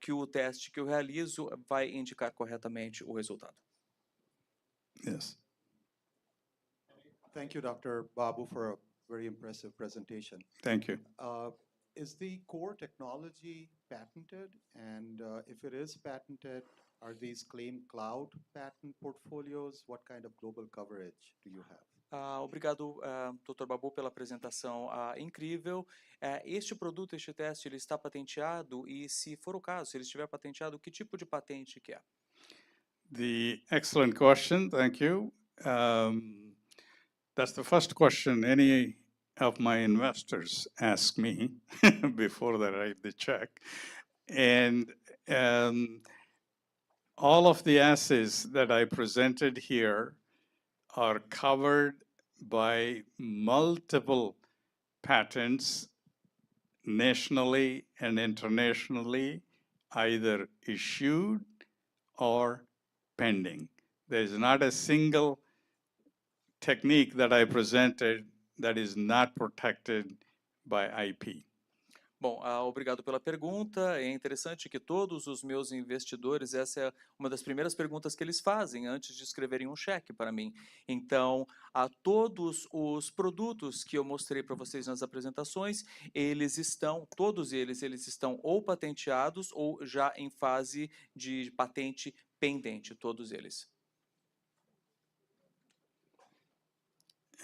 que o teste que eu realizo vai indicar corretamente o resultado. Yes. Thank you, Dr. Babu, for a very impressive presentation. Thank you. Is the core technology patented? And if it is patented, are these claimed cloud patent portfolios? What kind of global coverage do you have? Obrigado, Dr. Babu, pela apresentação incrível. Este produto, este teste, ele está patenteado? E se for o caso, se ele estiver patenteado, que tipo de patente que é? The excellent question, thank you. That's the first question any of my investors ask me before they write the check. And all of the assays that I presented here are covered by multiple patents nationally and internationally, either issued or pending. There's not a single technique that I presented that is not protected by IP. Bom, obrigado pela pergunta. É interessante que todos os meus investidores, essa é uma das primeiras perguntas que eles fazem antes de escreverem um cheque para mim. Então, todos os produtos que eu mostrei para vocês nas apresentações, todos eles estão ou patenteados ou já em fase de patente pendente, todos eles.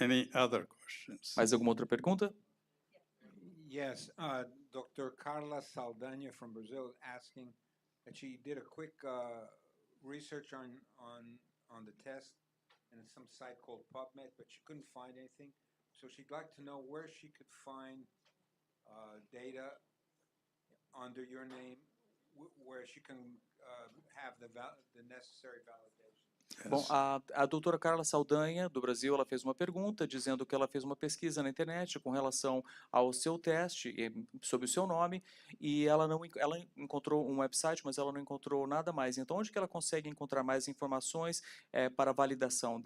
Any other questions? Mais alguma outra pergunta? Yes, Dr. Carla Saldanha from Brazil is asking that she did a quick research on the test in some site called PubMed, but she couldn't find anything. So she'd like to know where she could find data under your name, where she can have the necessary validation. Bom, a doutora Carla Saldanha, do Brasil, ela fez uma pergunta dizendo que ela fez uma pesquisa na internet com relação ao seu teste, sobre o seu nome, e ela encontrou um website, mas ela não encontrou nada mais. Então, onde que ela consegue encontrar mais informações para a validação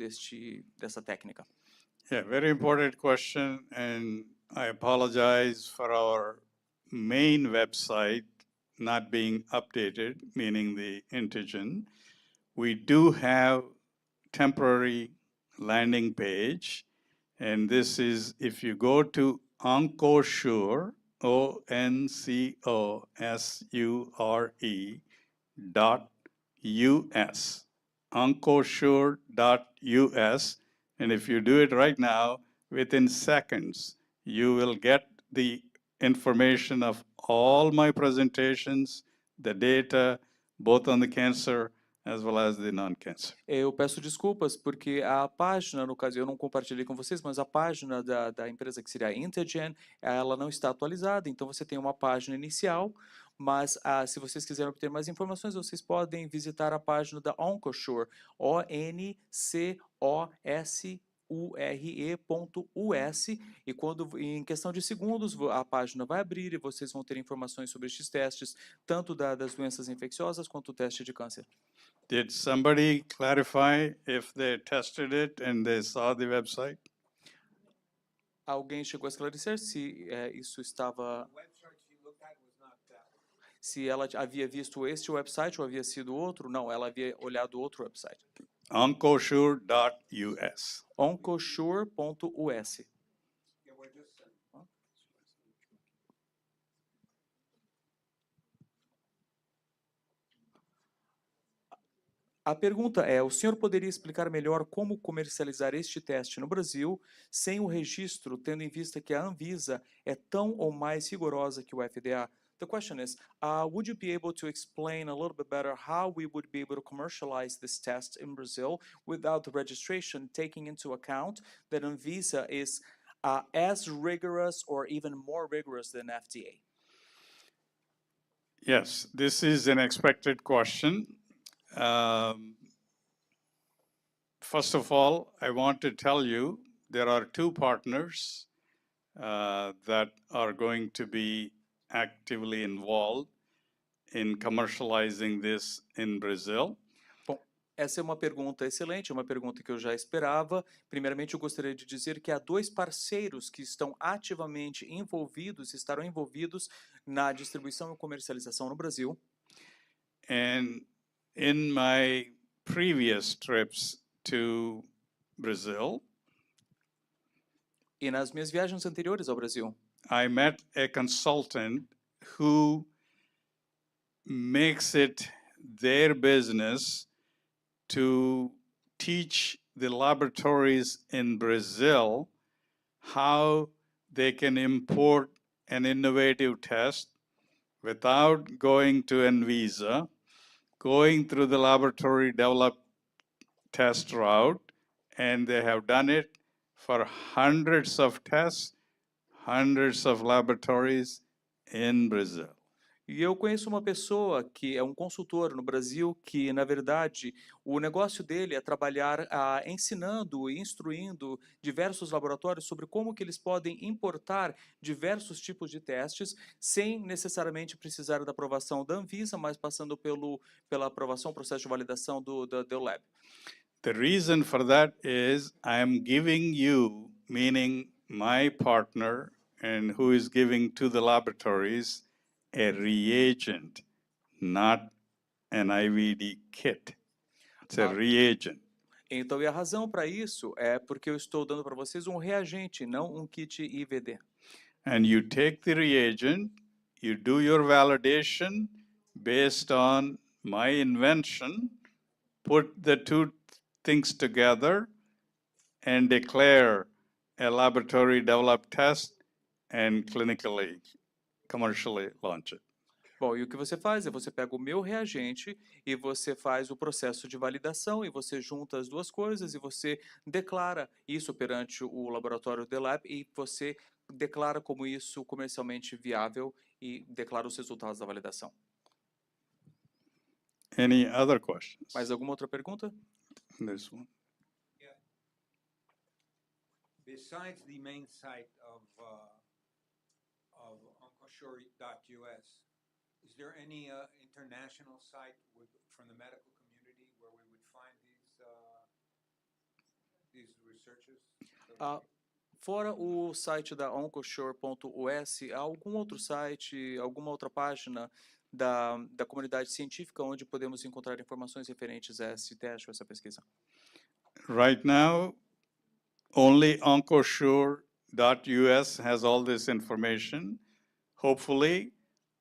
dessa técnica? Yeah, very important question, and I apologize for our main website not being updated, meaning the Intigen. We do have temporary landing page, and this is if you go to Oncosure, ONCOSURE .us, Oncosure.us, and if you do it right now, within seconds, you will get the information of all my presentations, the data, both on the cancer as well as the non-cancer. Eu peço desculpas porque a página, no caso, eu não compartilhei com vocês, mas a página da empresa que seria a Intelgen, ela não está atualizada, então você tem uma página inicial, mas se vocês quiserem obter mais informações, vocês podem visitar a página da Oncosure, ONCOSURE.us, e em questão de segundos, a página vai abrir e vocês vão ter informações sobre estes testes, tanto das doenças infecciosas quanto o teste de câncer. Did somebody clarify if they tested it and they saw the website? Alguém chegou a esclarecer se isso estava... Se ela havia visto este website ou havia sido outro? Não, ela havia olhado outro website. Oncosure.us. Oncosure.us. A pergunta é, o senhor poderia explicar melhor como comercializar este teste no Brasil sem o registro, tendo em vista que a Anvisa é tão ou mais rigorosa que o FDA? The question is, would you be able to explain a little bit better how we would be able to commercialize this test in Brazil without the registration, taking into account that Anvisa is as rigorous or even more rigorous than FDA? Yes, this is an expected question. First of all, I want to tell you there are two partners that are going to be actively involved in commercializing this in Brazil. Bom, essa é uma pergunta excelente, uma pergunta que eu já esperava. Primeiramente, eu gostaria de dizer que há dois parceiros que estão ativamente envolvidos, estarão envolvidos na distribuição e comercialização no Brasil. And in my previous trips to Brazil, e nas minhas viagens anteriores ao Brasil, I met a consultant who makes it their business to teach the laboratories in Brazil how they can import an innovative test without going to Anvisa, going through the laboratory developed test route, and they have done it for hundreds of tests, hundreds of laboratories in Brazil. E eu conheço uma pessoa que é um consultor no Brasil que, na verdade, o negócio dele é trabalhar ensinando e instruindo diversos laboratórios sobre como que eles podem importar diversos tipos de testes sem necessariamente precisar da aprovação da Anvisa, mas passando pela aprovação, processo de validação do lab. The reason for that is I am giving you, meaning my partner, and who is giving to the laboratories, a reagent, not an IVD kit. It's a reagent. Então, e a razão para isso é porque eu estou dando para vocês um reagente, não um kit IVD. And you take the reagent, you do your validation based on my invention, put the two things together, and declare a laboratory developed test and clinically, commercially launch it. Bom, e o que você faz é você pega o meu reagente e você faz o processo de validação e você junta as duas coisas e você declara isso perante o laboratório The Lab e você declara como isso comercialmente viável e declara os resultados da validação. Any other questions? Mais alguma outra pergunta? This one. Besides the main site of Oncosure.us, is there any international site from the medical community where we would find these researchers? Ah, fora o site da OncoSure.us, há algum outro site, alguma outra página da comunidade científica onde podemos encontrar informações referentes a esse teste ou essa pesquisa? Right now, only OncoSure.us has all this information. Hopefully,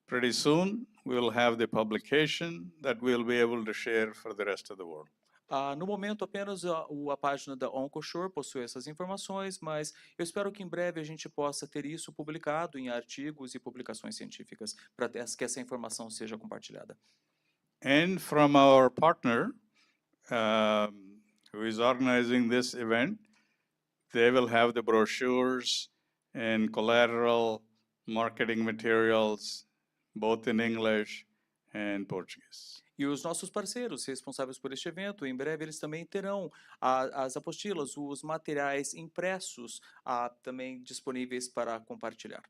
pretty soon, we'll have the publication that we'll be able to share for the rest of the world. No momento, apenas a página da OncoSure possui essas informações, mas eu espero que em breve a gente possa ter isso publicado em artigos e publicações científicas, para que essa informação seja compartilhada. And from our partner, who is organizing this event, they will have the brochures and collateral marketing materials, both in English and Portuguese. E os nossos parceiros responsáveis por este evento, em breve eles também terão as apostilas, os materiais impressos também disponíveis para compartilhar.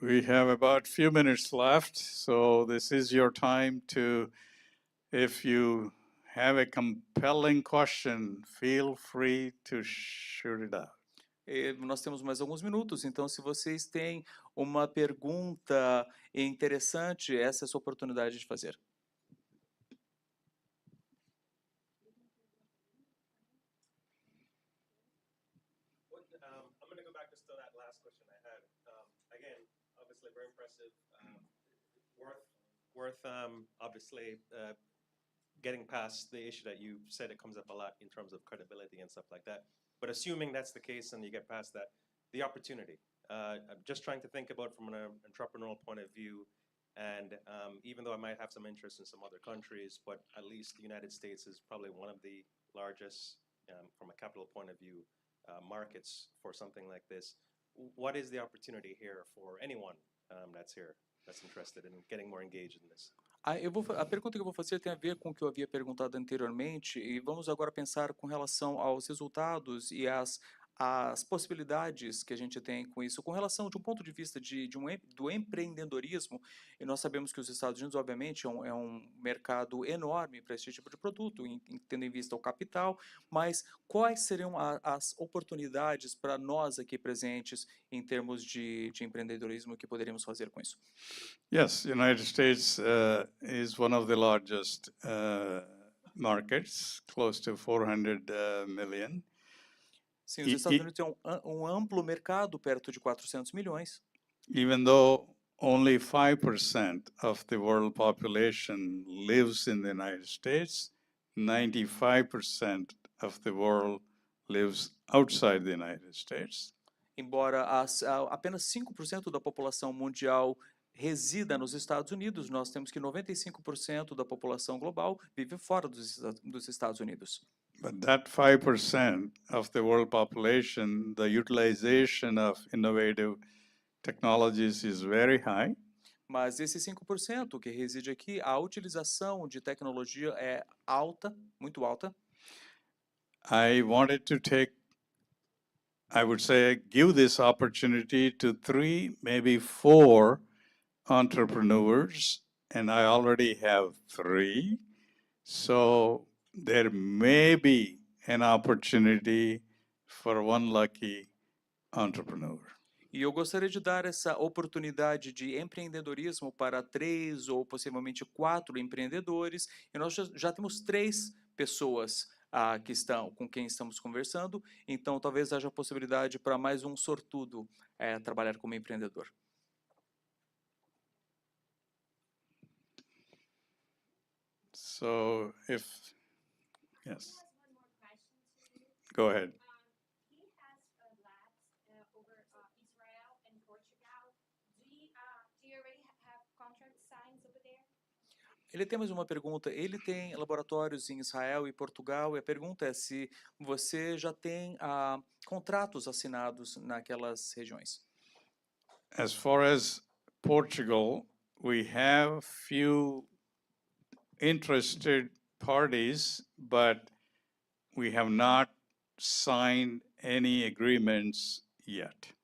We have about few minutes left, so this is your time to, if you have a compelling question, feel free to shoot it out. Nós temos mais alguns minutos, então se vocês têm uma pergunta interessante, essa é a sua oportunidade de fazer. I'm going to go back just to that last question I had. Again, obviously very impressive. Worth obviously getting past the issue that you said it comes up a lot in terms of credibility and stuff like that. But assuming that's the case and you get past that, the opportunity. I'm just trying to think about from an entrepreneurial point of view, and even though I might have some interest in some other countries, but at least the United States is probably one of the largest, from a capital point of view, markets for something like this. What is the opportunity here for anyone that's here, that's interested in getting more engaged in this? A pergunta que eu vou fazer tem a ver com o que eu havia perguntado anteriormente, e vamos agora pensar com relação aos resultados e as possibilidades que a gente tem com isso, com relação de um ponto de vista do empreendedorismo, e nós sabemos que os Estados Unidos, obviamente, é um mercado enorme para esse tipo de produto, tendo em vista o capital, mas quais seriam as oportunidades para nós aqui presentes em termos de empreendedorismo que poderíamos fazer com isso? Yes, United States is one of the largest markets, close to 400 million. Sim, os Estados Unidos têm um amplo mercado, perto de 400 milhões. Even though only 5% of the world population lives in the United States, 95% of the world lives outside the United States. Embora apenas 5% da população mundial resida nos Estados Unidos, nós temos que 95% da população global vive fora dos Estados Unidos. But that 5% of the world population, the utilization of innovative technologies is very high. Mas esse 5% que reside aqui, a utilização de tecnologia é alta, muito alta. I wanted to give this opportunity to 3, maybe 4 entrepreneurs, and I already have 3. So there may be an opportunity for one lucky entrepreneur. E eu gostaria de dar essa oportunidade de empreendedorismo para 3 ou possivelmente 4 empreendedores. E nós já temos 3 pessoas com quem estamos conversando. Então, talvez haja possibilidade para mais um sortudo trabalhar como empreendedor. So yes. Go ahead. He has labs over Israel and Portugal. Do you already have contract signs over there? Ele tem mais uma pergunta. Ele tem laboratórios em Israel e Portugal, e a pergunta é se você já tem contratos assinados naquelas regiões. As far as Portugal, we have few interested parties, but we have not signed any agreements yet.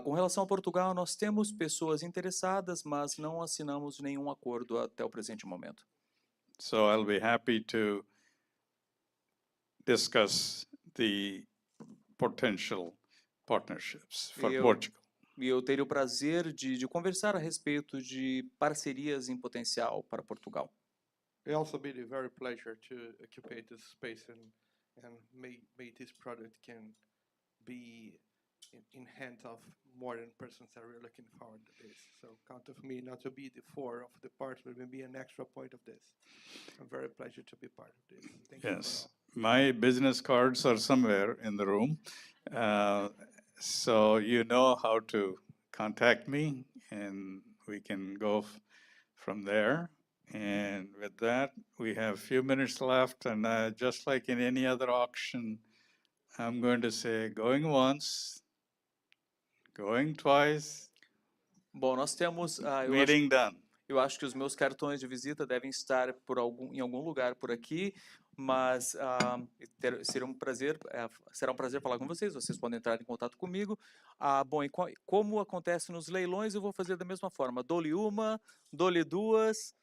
Com relação a Portugal, nós temos pessoas interessadas, mas não assinamos nenhum acordo até o presente momento. So I'll be happy to discuss the potential partnerships for Eu- Portugal. E eu teria o prazer de conversar a respeito de parcerias em potencial para Portugal. It also be a very pleasure to occupy this space and make this product can be in hands of more than persons that are looking forward to this. So count of me not to be the four of the parts, but maybe an extra point of this. I'm very pleasure to be part of this. Thank you for Yes, all. my business cards are somewhere in the room. So you know how to contact me and we can go from there. And with that, we have a few minutes left and just like in any other auction, I'm going to say going once, going twice, Bom, nós temos, meeting done. eu acho que os meus cartões de visita devem estar em algum lugar por aqui, mas será um prazer falar com vocês. Vocês podem entrar em contato comigo. Bom, e como acontece nos leilões, eu vou fazer da mesma forma. Dou-lhe uma, dou-lhe duas.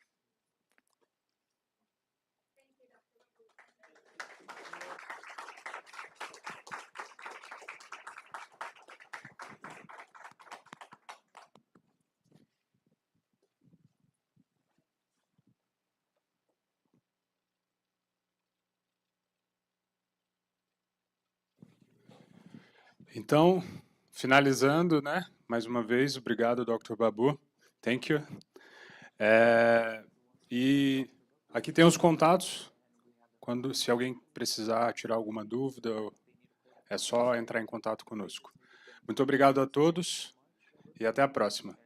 Então, finalizando, né? Mais uma vez, obrigado, Dr. Babu. Thank you. E aqui tem os contatos. Se alguém precisar tirar alguma dúvida, é só entrar em contato conosco. Muito obrigado a todos e até a próxima.